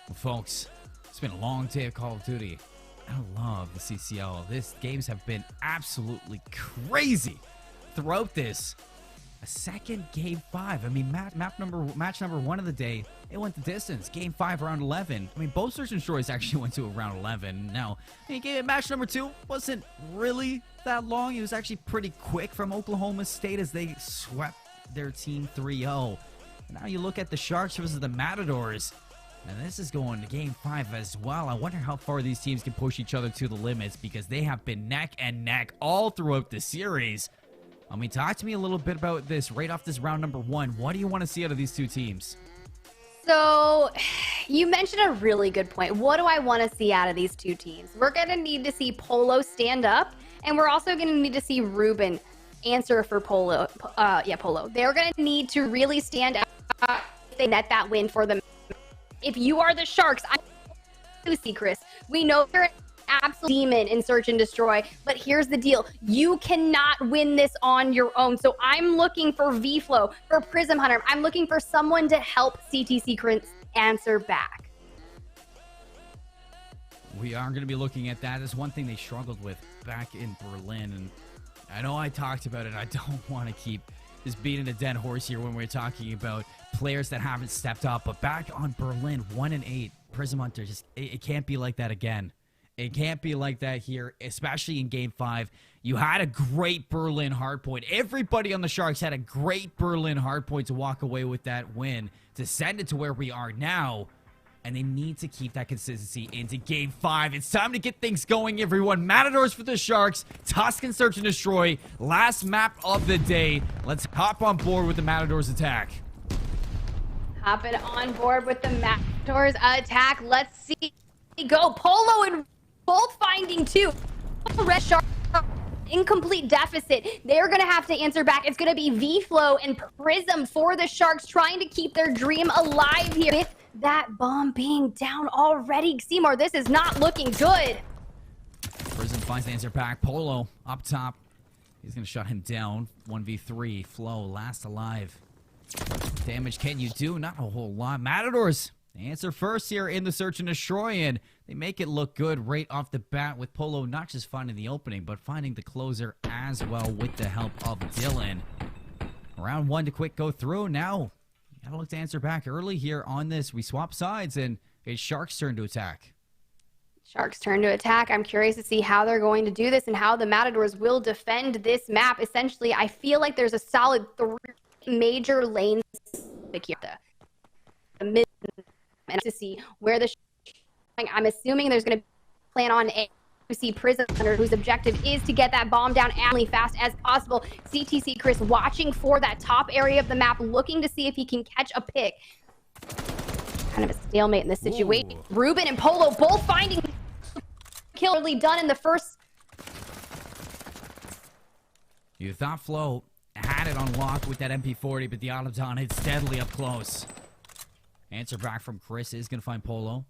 Well, folks, it's been a long day of Call of Duty. I love the CCL. These games have been absolutely crazy throughout this. A second game 5. I mean, match number 1 of the day, it went the distance. Game 5, round 11. I mean, both Search and Destroys actually went to a round 11. Now, match number 2 wasn't really that long. It was actually pretty quick from Oklahoma State as they swept their team 3-0. Now you look at the Sharks versus the Matadors. And this is going to game 5 as well. I wonder how far these teams can push each other to the limits because they have been neck and neck all throughout the series. I mean, talk to me a little bit about this right off this round number 1. What do you want to see out of these two teams? So, you mentioned a really good point. What do I want to see out of these two teams? We're going to need to see Polo stand up, and we're also going to need to see Ruben answer for Polo. Polo. They're going to need to really stand up if they net that win for them. If you are the Sharks, I do see Chris. We know they're an absolute demon in Search and Destroy, but here's the deal. You cannot win this on your own. So I'm looking for V-Flow, for Prism Hunter. I'm looking for someone to help CTC Chris answer back. We are going to be looking at that as one thing they struggled with back in Berlin. And I know I talked about it. I don't want to keep just beating a dead horse here when we're talking about players that haven't stepped up. But back on Berlin, 1-8, Prism Hunter, just it can't be like that again. It can't be like that here, especially in Game 5. You had a great Berlin hardpoint. Everybody on the Sharks had a great Berlin hardpoint to walk away with that win, to send it to where we are now. And they need to keep that consistency into Game 5. It's time to get things going, everyone. Matadors for the Sharks. Tuscan Search and Destroy. Last map of the day. Let's hop on board with the Matadors attack. Hopping on board with the Matadors attack. Let's see. Go. Polo and both finding 2. Red Shark. Incomplete deficit. They're going to have to answer back. It's going to be V-Flow and Prism for the Sharks, trying to keep their dream alive here. With that bomb being down already, Seymour, this is not looking good. Prism finds the answer back. Polo up top. He's going to shut him down. 1v3. Flow last alive. Damage can you do? Not a whole lot. Matadors, they answer first here in the Search and Destroy, and they make it look good right off the bat with Polo not just finding the opening, but finding the closer as well with the help of Dylan. Round 1 to quick go through. Now, you gotta look to answer back early here on this. We swap sides, and it's Sharks' turn to attack. Sharks' turn to attack. I'm curious to see how they're going to do this and how the Matadors will defend this map. Essentially, I feel like there's a solid 3 major lanes here. The mid and to see where the I'm assuming there's going to plan on a see Prism Hunter, whose objective is to get that bomb down as fast as possible. CTC Chris watching for that top area of the map, looking to see if he can catch a pick. Kind of a stalemate in this situation. Ooh. Ruben and Polo both finding kill early done in the first. You thought Flo had it on lock with that MP40, but the Automaton hit steadily up close. Answer back from Chris is going to find Polo.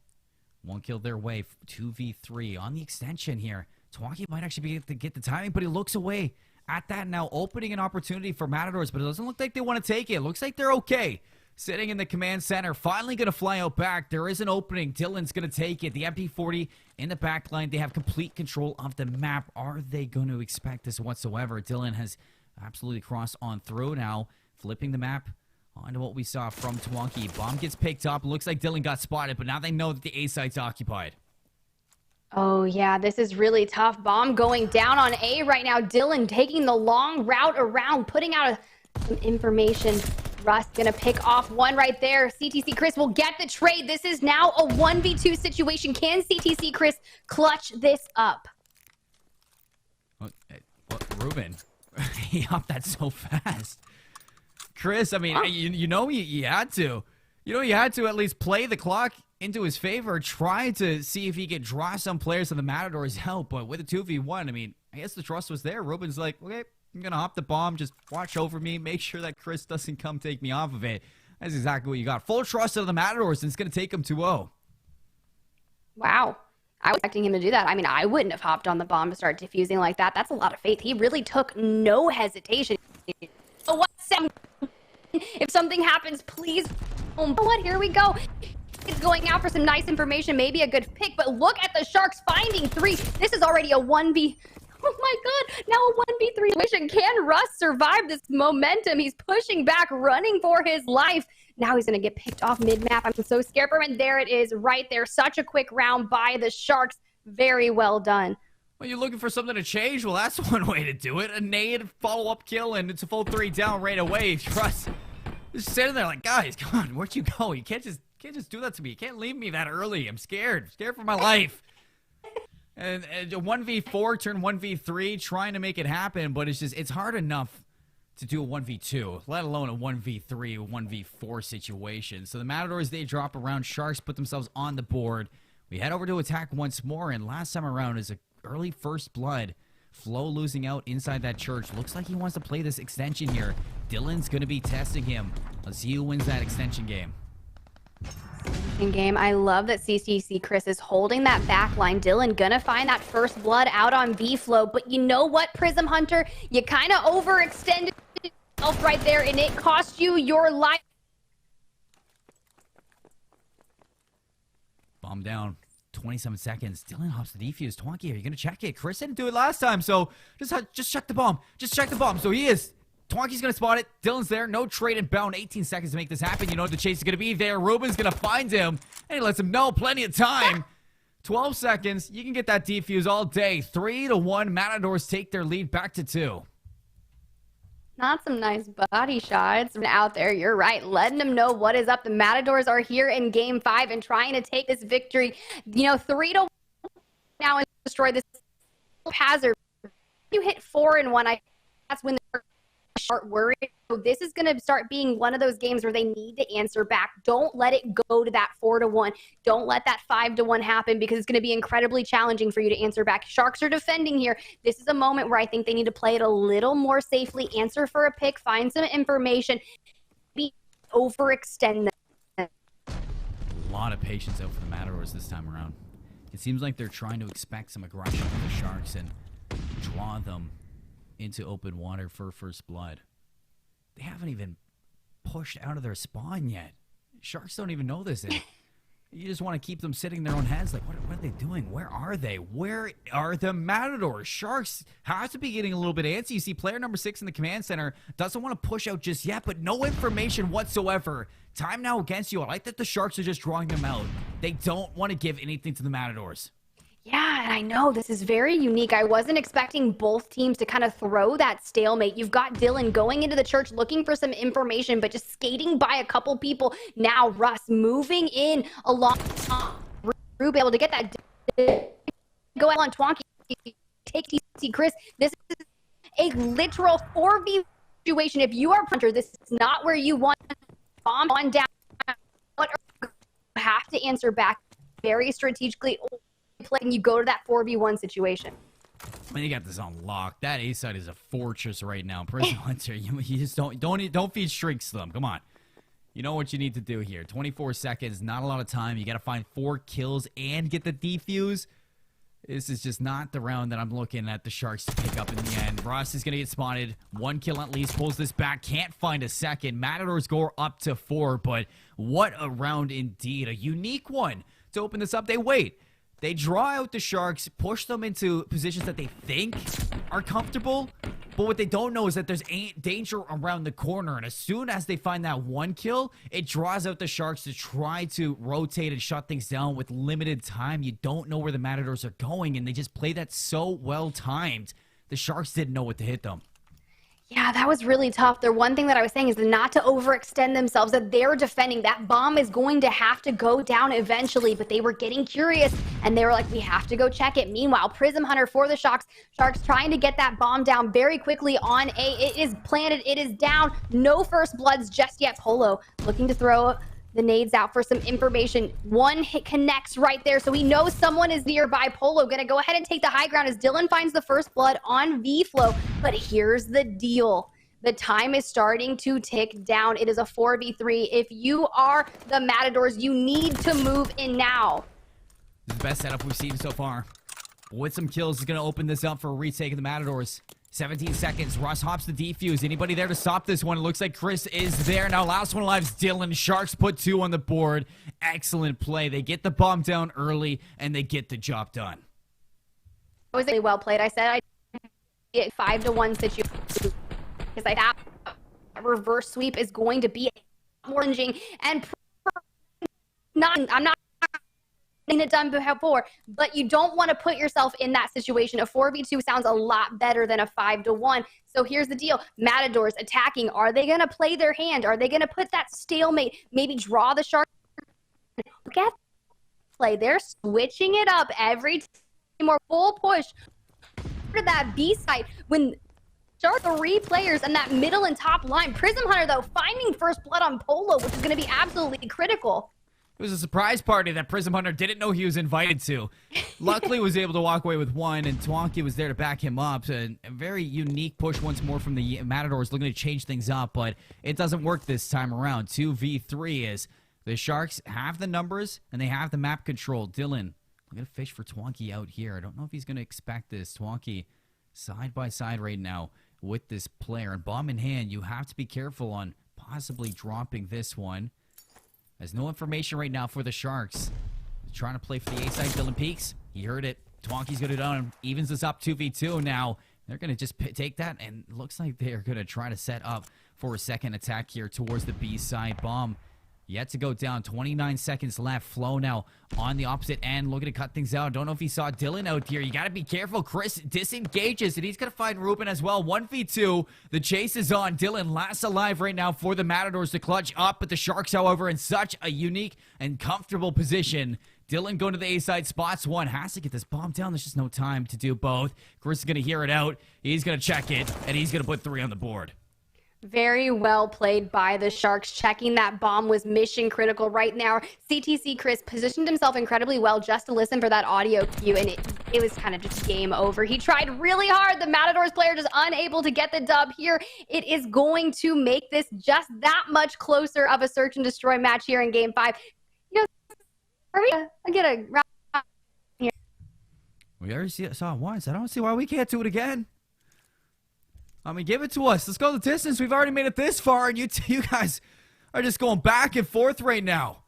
1 kill their way, 2v3 on the extension here. Twonky might actually be able to get the timing, but he looks away at that now, opening an opportunity for Matadors, but it doesn't look like they want to take it. It looks like they're okay. Sitting in the command center, finally going to fly out back. There is an opening. Dylan's going to take it. The MP40 in the back line. They have complete control of the map. Are they going to expect this whatsoever? Dylan has absolutely crossed on through now, flipping the map onto what we saw from Twonky. Bomb gets picked up. Looks like Dylan got spotted, but now they know that the A site's occupied. Oh, yeah, this is really tough. Bomb going down on A right now. Dylan taking the long route around, putting out some information. Russ gonna pick off one right there. CTC Chris will get the trade. This is now a 1v2 situation. Can CTC Chris clutch this up? What, Ruben? He hopped that so fast. Chris, I mean, you know you had to. You know you had to at least play the clock into his favor. Try to see if he could draw some players to the Matadors' help. But with a 2v1, I mean, I guess the trust was there. Ruben's like, okay, I'm going to hop the bomb. Just watch over me. Make sure that Chris doesn't come take me off of it. That's exactly what you got. Full trust of the Matadors, and it's going to take him 2-0. Wow. I was expecting him to do that. I mean, I wouldn't have hopped on the bomb to start defusing like that. That's a lot of faith. He really took no hesitation. So what? If something happens, please. What? Here we go. He's going out for some nice information, maybe a good pick, but look at the Sharks finding 3. This is already a 1v. Oh my god, now a 1v3 situation. Can Russ survive this momentum? He's pushing back, running for his life. Now he's going to get picked off mid-map. I'm so scared for him. And there it is, right there. Such a quick round by the Sharks. Very well done. Well, you're looking for something to change? Well, that's one way to do it. A nade, follow-up kill, and it's a full 3 down right away. Russ just sitting there like, guys, come on, where'd you go? You can't just do that to me. You can't leave me that early. I'm scared. Scared for my life. And a 1v4 turn 1v3, trying to make it happen, but it's hard enough to do a 1v2, let alone a 1v3, 1v4 situation. So the Matadors, they drop around. Sharks put themselves on the board. We head over to attack once more, and last time around is a early first blood. Flo losing out inside that church. Looks like he wants to play this extension here. Dylan's going to be testing him. Let's see who wins that extension game. Game. I love that CCC Chris is holding that back line. Dylan gonna find that first blood out on V-Flow, but you know what, Prism Hunter? You kind of overextended yourself right there, and it cost you your life. Bomb down. 27 seconds. Dylan hops the defuse. Twonky, are you gonna check it? Chris didn't do it last time, so just check the bomb. Just check the bomb. So he is. Twonky's going to spot it. Dylan's there. No trade and bound. 18 seconds to make this happen. You know what the chase is going to be there. Ruben's going to find him, and he lets him know. Plenty of time. 12 seconds. You can get that defuse all day. 3-1. Matadors take their lead back to 2. Not some nice body shots out there. You're right. Letting them know what is up. The Matadors are here in Game 5 and trying to take this victory. You know, 3-1 now and destroy this hazard. You hit 4-1. That's when they're start worried. So this is going to start being one of those games where they need to answer back. Don't let it go to that 4-1. Don't let that 5-1 happen, because it's going to be incredibly challenging for you to answer back. Sharks are defending here. This is a moment where I think they need to play it a little more safely, answer for a pick, find some information, be overextend them. A lot of patience out for the Matadors this time around. It seems like they're trying to expect some aggression from the Sharks and draw them into open water for first blood. They haven't even pushed out of their spawn yet. Sharks don't even know this. And you just want to keep them sitting in their own heads. Like, what are they doing? Where are they? Where are the Matadors? Sharks have to be getting a litlittle bit antsy. You see player number 6 in the command center doesn't want to push out just yet, but no information whatsoever. Time now against you. I like that the Sharks are just drawing them out. They don't want to give anything to the Matadors. Yeah, and I know this is very unique. I wasn't expecting both teams to kind of throw that stalemate. You've got Dylan going into the church looking for some information, but just skating by a couple people. Now Russ moving in along. Rube able to get that. Go out on Twonky. Take TC Chris. This is a literal 4v situation. If you are a punter, this is not where you want bomb on down. You have to answer back very strategically. And you go to that 4v1 situation. I mean, you got this on lock. That A side is a fortress right now. Prism Hunter, you just don't feed streaks to them. Come on. You know what you need to do here. 24 seconds, not a lot of time. You got to find 4 kills and get the defuse. This is just not the round that I'm looking at the Sharks to pick up in the end. Ross is going to get spotted. 1 kill at least. Pulls this back. Can't find a second. Matadors go up to 4, but what a round indeed. A unique one. To open this up, they wait. They draw out the Sharks, push them into positions that they think are comfortable, but what they don't know is that there's danger around the corner, and as soon as they find that 1 kill, it draws out the Sharks to try to rotate and shut things down with limited time. You don't know where the Matadors are going, and they just play that so well-timed. The Sharks didn't know what to hit them. Yeah, that was really tough. The one thing that I was saying is not to overextend themselves, that they're defending. That bomb is going to have to go down eventually, but they were getting curious, and they were like, we have to go check it. Meanwhile, Prism Hunter for the Sharks trying to get that bomb down very quickly on A. It is planted. It is down. No first bloods just yet. Polo looking to throw the nades out for some information. 1 hit connects right there, so he knows someone is nearby. Polo gonna go ahead and take the high ground as Dylan finds the first blood on V-Flow. But here's the deal. The time is starting to tick down. It is a 4v3. If you are the Matadors, you need to move in now. This is the best setup we've seen so far. With some kills is going to open this up for a retake of the Matadors. 17 seconds. Russ hops the defuse. Anybody there to stop this one? It looks like Chris is there. Now last one alive is Dylan. Sharks put 2 on the board. Excellent play. They get the bomb down early, and they get the job done. It was really well played. I said I'd get 5-1 situation because I thought a reverse sweep is going to be more challenging and I'm not it done before, but you don't want to put yourself in that situation. A 4v2 sounds a lot better than a 5-1. So here's the deal. Matadors attacking. Are they going to play their hand? Are they going to put that stalemate, maybe draw the shark? Look at play. They're switching it up every time, more full push to that B site when Shark 3 players and that middle and top line. Prism Hunter, though, finding first blood on Polo, which is going to be absolutely critical. It was a surprise party that Prism Hunter didn't know he was invited to. Luckily, was able to walk away with 1, and Twonky was there to back him up. So a very unique push once more from the Matadors, looking to change things up, but it doesn't work this time around. 2v3 is the Sharks have the numbers, and they have the map control. Dylan, I'm going to fish for Twonky out here. I don't know if he's going to expect this. Twonky side by side right now with this player. And bomb in hand, you have to be careful on possibly dropping this one. There's no information right now for the Sharks. They're trying to play for the A side. Dylan peeks. He heard it. Twonky's going to down. Evens this up 2v2 now. They're going to just take that, and it looks like they're going to try to set up for a second attack here towards the B side. Bomb yet to go down. 29 seconds left. Flow now on the opposite end, looking to cut things out. Don't know if he saw Dylan out here. You got to be careful. Chris disengages, and he's going to find Ruben as well. 1v2. The chase is on. Dylan last alive right now for the Matadors to clutch up, but the Sharks, however, in such a unique and comfortable position. Dylan going to the A-side, spots 1. Has to get this bomb down. There's just no time to do both. Chris is going to hear it out. He's going to check it, and he's going to put 3 on the board. Very well played by the Sharks. Checking that bomb was mission critical right now. CTC Chris positioned himself incredibly well just to listen for that audio cue, and it was kind of just game over. He tried really hard. The Matadors player just unable to get the dub here. It is going to make this just that much closer of a search and destroy match here in Game 5. You know, are we I get a round here? We already saw it once. I don't see why we can't do it again. I mean, give it to us. Let's go the distance. We've already made it this far, and you guys are just going back and forth right now.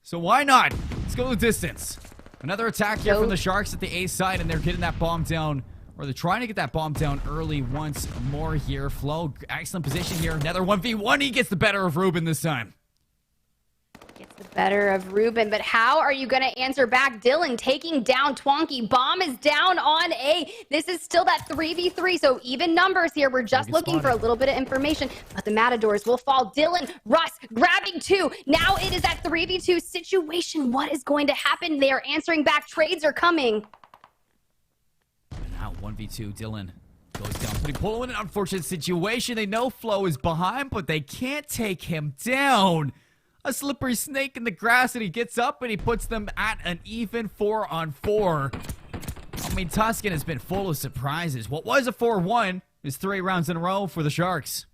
So why not? Let's go the distance. Another attack here from the Sharks at the A side, and they're getting that bomb down, or they're trying to get that bomb down early once more here. Flo, excellent position here. Another 1v1. He gets the better of Ruben this time. Gets the better of Ruben, but how are you going to answer back? Dylan taking down Twonky. Bomb is down on A. This is still that 3v3, so even numbers here. We're just looking for a little bit of information, but the Matadors will fall. Dylan, Russ grabbing 2. Now it is that 3v2 situation. What is going to happen? They are answering back. Trades are coming. And now 1v2, Dylan goes down, putting Polo in an unfortunate situation. They know Flo is behind, but they can't take him down. A slippery snake in the grass, and he gets up and he puts them at an even 4-on-4. I mean, Tuscan has been full of surprises. What was a 4-1 is 3 rounds in a row for the Sharks.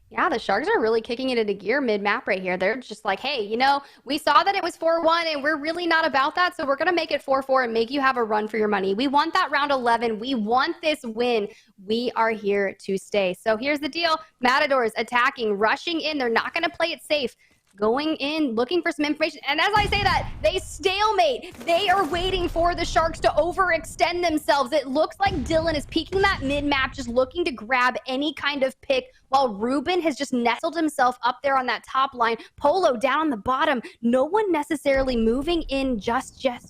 Yeah, the Sharks are really kicking it into gear mid-map right here. They're just like, hey, you know, we saw that it was 4-1, and we're really not about that, so we're going to make it 4-4 and make you have a run for your money. We want that round 11. We want this win. We are here to stay. So here's the deal. Matadors attacking, rushing in. They're not going to play it safe. Going in, looking for some information. And as I say that, they stalemate. They are waiting for the Sharks to overextend themselves. It looks like Dylan is peeking that mid-map, just looking to grab any kind of pick, while Ruben has just nestled himself up there on that top line. Polo down on the bottom. No one necessarily moving in just yet.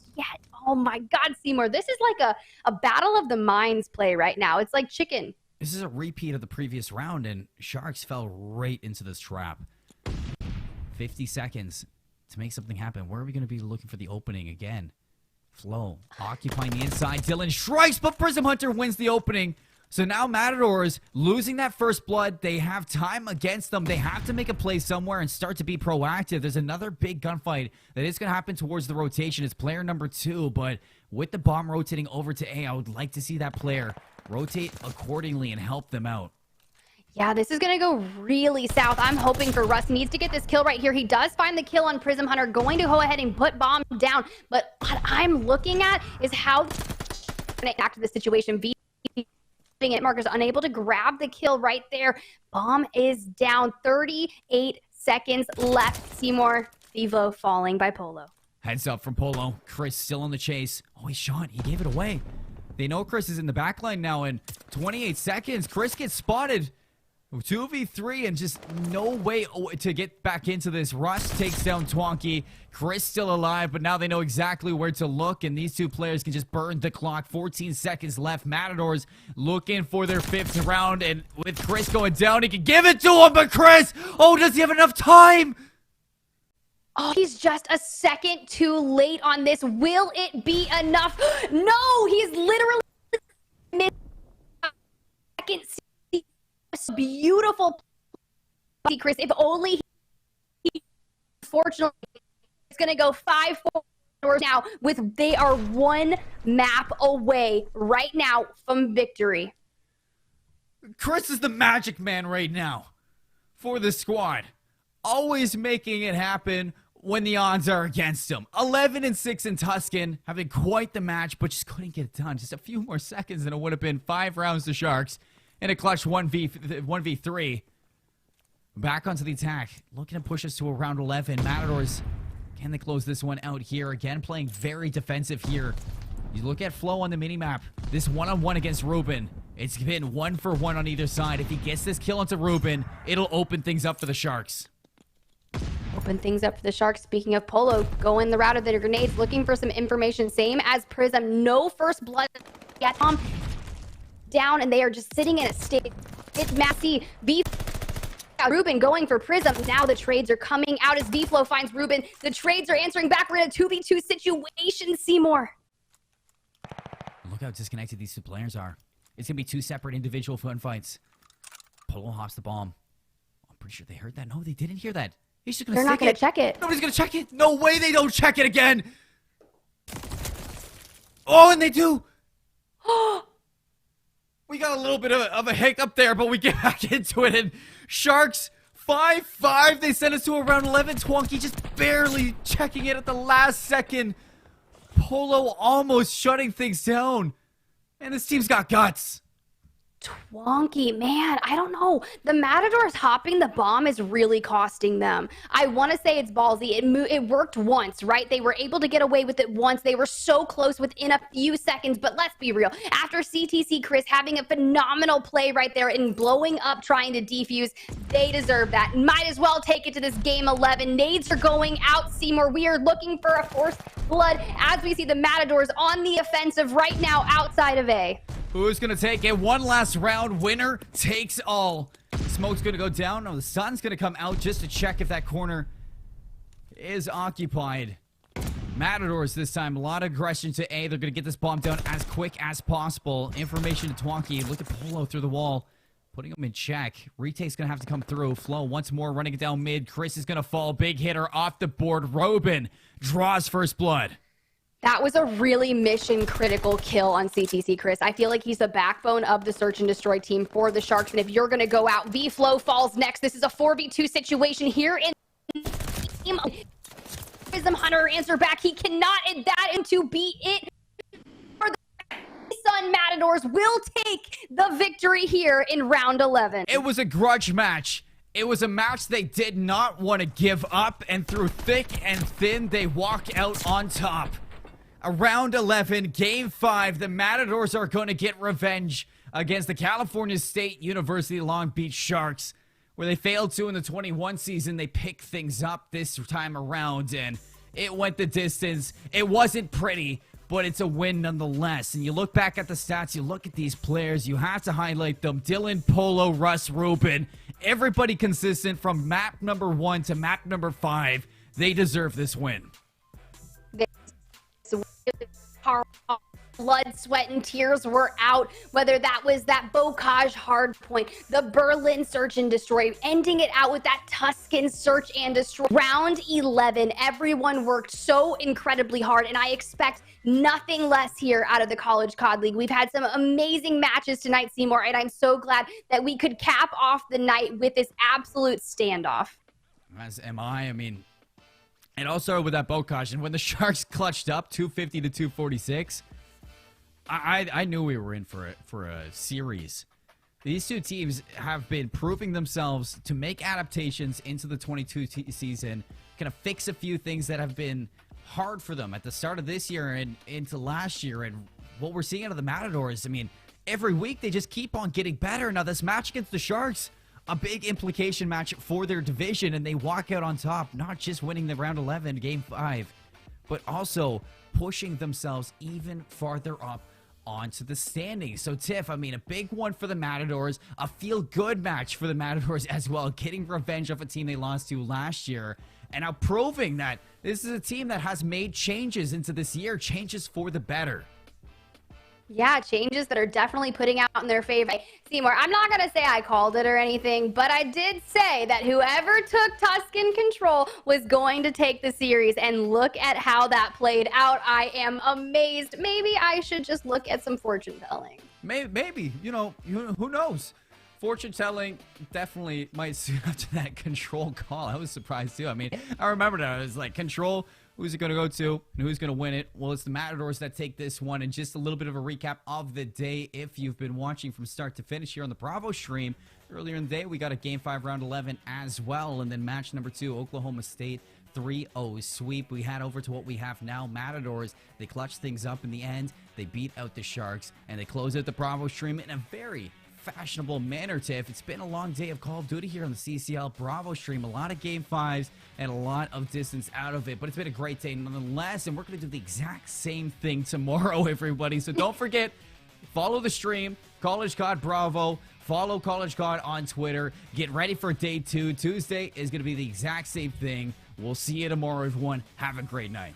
Oh my God, Seymour. This is like a battle of the minds play right now. It's like chicken. This is a repeat of the previous round, and Sharks fell right into this trap. 50 seconds to make something happen. Where are we going to be looking for the opening again? Flo occupying the inside. Dylan strikes, but Prism Hunter wins the opening. So now Matadors losing that first blood. They have time against them. They have to make a play somewhere and start to be proactive. There's another big gunfight that is going to happen towards the rotation. It's player number 2, but with the bomb rotating over to A, I would like to see that player rotate accordingly and help them out. Yeah, this is going to go really south. I'm hoping for Russ. Needs to get this kill right here. He does find the kill on Prism Hunter, going to go ahead and put bomb down. But what I'm looking at is how to act to the situation. it. Marcus unable to grab the kill right there. Bomb is down. 38 seconds left. Seymour, Thivo falling by Polo. Heads up from Polo. Chris still in the chase. Oh, he shot. He gave it away. They know Chris is in the backline now, and 28 seconds. Chris gets spotted. 2v3 and just no way to get back into this. Russ takes down Twonky. Chris still alive, but now they know exactly where to look, and these two players can just burn the clock. 14 seconds left. Matadors looking for their 5th round, and with Chris going down, he can give it to him, but Chris, oh, does he have enough time? Oh, he's just a second too late on this. Will it be enough? No, he's literally missed a second. Beautiful, Chris. If only he, fortunately, it's going to go 5-4 now. They are 1 map away right now from victory. Chris is the magic man right now for the squad, always making it happen when the odds are against him. 11-6 in Tuscan, having quite the match, but just couldn't get it done. Just a few more seconds and it would have been 5 rounds to Sharks. In a clutch 1v3. Back onto the attack. Looking to push us to around 11. Matadors, can they close this one out here? Again, playing very defensive here. You look at Flo on the minimap. This one-on-one against Ruben. It's been 1-for-1 on either side. If he gets this kill onto Ruben, it'll open things up for the Sharks. Open things up for the Sharks. Speaking of Polo, going the route of the grenades, looking for some information. Same as Prism. No first blood yet. Down, and they are just sitting in a state. It's Massey. Ruben going for Prism. Now the trades are coming out as V-Flow finds Ruben. The trades are answering back. We're in a 2v2 situation, Seymour. Look how disconnected these two players are. It's going to be 2 separate individual fun fights. Polo hops the bomb. I'm pretty sure they heard that. No, they didn't hear that. He's just going to They're not going to check it. Nobody's going to check it. No way they don't check it again. Oh, and they do. We got a little bit of a hiccup there, but we get back into it. And Sharks 5-5. They sent us to around 11. Twonky just barely checking it at the last second. Polo almost shutting things down. And this team's got guts. Twonky, man, I don't know. The Matadors hopping the bomb is really costing them. I want to say it's ballsy. It worked once, right? They were able to get away with it once. They were so close within a few seconds, but let's be real. After CTC Chris having a phenomenal play right there and blowing up trying to defuse, they deserve that. Might as well take it to this game 11. Nades are going out, Seymour. We are looking for a forced blood as we see the Matadors on the offensive right now outside of A. Who's going to take it? One last round. Winner takes all. Smoke's going to go down. No, the sun's going to come out just to check if that corner is occupied. Matadors this time. A lot of aggression to A. They're going to get this bomb down as quick as possible. Information to Twonky. Look at Polo through the wall. Putting him in check. Retake's going to have to come through. Flo once more running it down mid. Chris is going to fall. Big hitter off the board. Robin draws first blood. That was a really mission-critical kill on CTC Chris. I feel like he's the backbone of the search and destroy team for the Sharks. And if you're going to go out, V-Flow falls next. This is a 4v2 situation here in team. Prism Hunter answer back. He cannot add that into be it. For the CSUN Matadors will take the victory here in round 11. It was a grudge match. It was a match they did not want to give up. And through thick and thin, they walk out on top. Around 11, Game 5, the Matadors are going to get revenge against the California State University Long Beach Sharks, where they failed to in the 21 season. They picked things up this time around, and it went the distance. It wasn't pretty, but it's a win nonetheless. And you look back at the stats, you look at these players, you have to highlight them. Dylan, Polo, Russ, Ruben, everybody consistent from map number 1 to map number 5. They deserve this win. Blood, sweat, and tears were out, whether that was that Bocage hard point, the Berlin search and destroy, ending it out with that Tuscan search and destroy. Round 11, everyone worked so incredibly hard, and I expect nothing less here out of the College COD League. We've had some amazing matches tonight, Seymour, and I'm so glad that we could cap off the night with this absolute standoff. As am I. I mean, it all started with that Bocage, and when the Sharks clutched up 250 to 246, I knew we were in for a series. These two teams have been proving themselves to make adaptations into the 22 season, kind of fix a few things that have been hard for them at the start of this year and into last year. And what we're seeing out of the Matadors, I mean, every week they just keep on getting better. Now, this match against the Sharks, a big implication match for their division, and they walk out on top, not just winning the round 11, game 5, but also pushing themselves even farther up onto the standings. So, Tiff, I mean, a big one for the Matadors, a feel-good match for the Matadors as well, getting revenge of a team they lost to last year, and now proving that this is a team that has made changes into this year, changes for the better. Yeah, changes that are definitely putting out in their favor. Seymour, I'm not going to say I called it or anything, but I did say that whoever took Tuscan control was going to take the series, and look at how that played out. I am amazed. Maybe I should just look at some fortune telling. Maybe. You know, who knows? Fortune telling definitely might suit up to that control call. I was surprised too. I mean, I remember that. I was like, control, who's it going to go to and who's going to win it? Well, it's the Matadors that take this one. And just a little bit of a recap of the day if you've been watching from start to finish here on the Bravo stream. Earlier in the day, we got a Game 5 Round 11 as well. And then match number 2, Oklahoma State 3-0 sweep. We head over to what we have now. Matadors, they clutch things up in the end. They beat out the Sharks. And they close out the Bravo stream in a very fashionable manner, Tiff. It's been a long day of Call of Duty here on the CCL Bravo stream. A lot of Game 5s and a lot of distance out of it, but it's been a great day nonetheless, and we're going to do the exact same thing tomorrow, everybody. So don't forget, follow the stream, College COD Bravo, follow College COD on Twitter. Get ready for day 2. Tuesday is going to be the exact same thing. We'll see you tomorrow, everyone. Have a great night.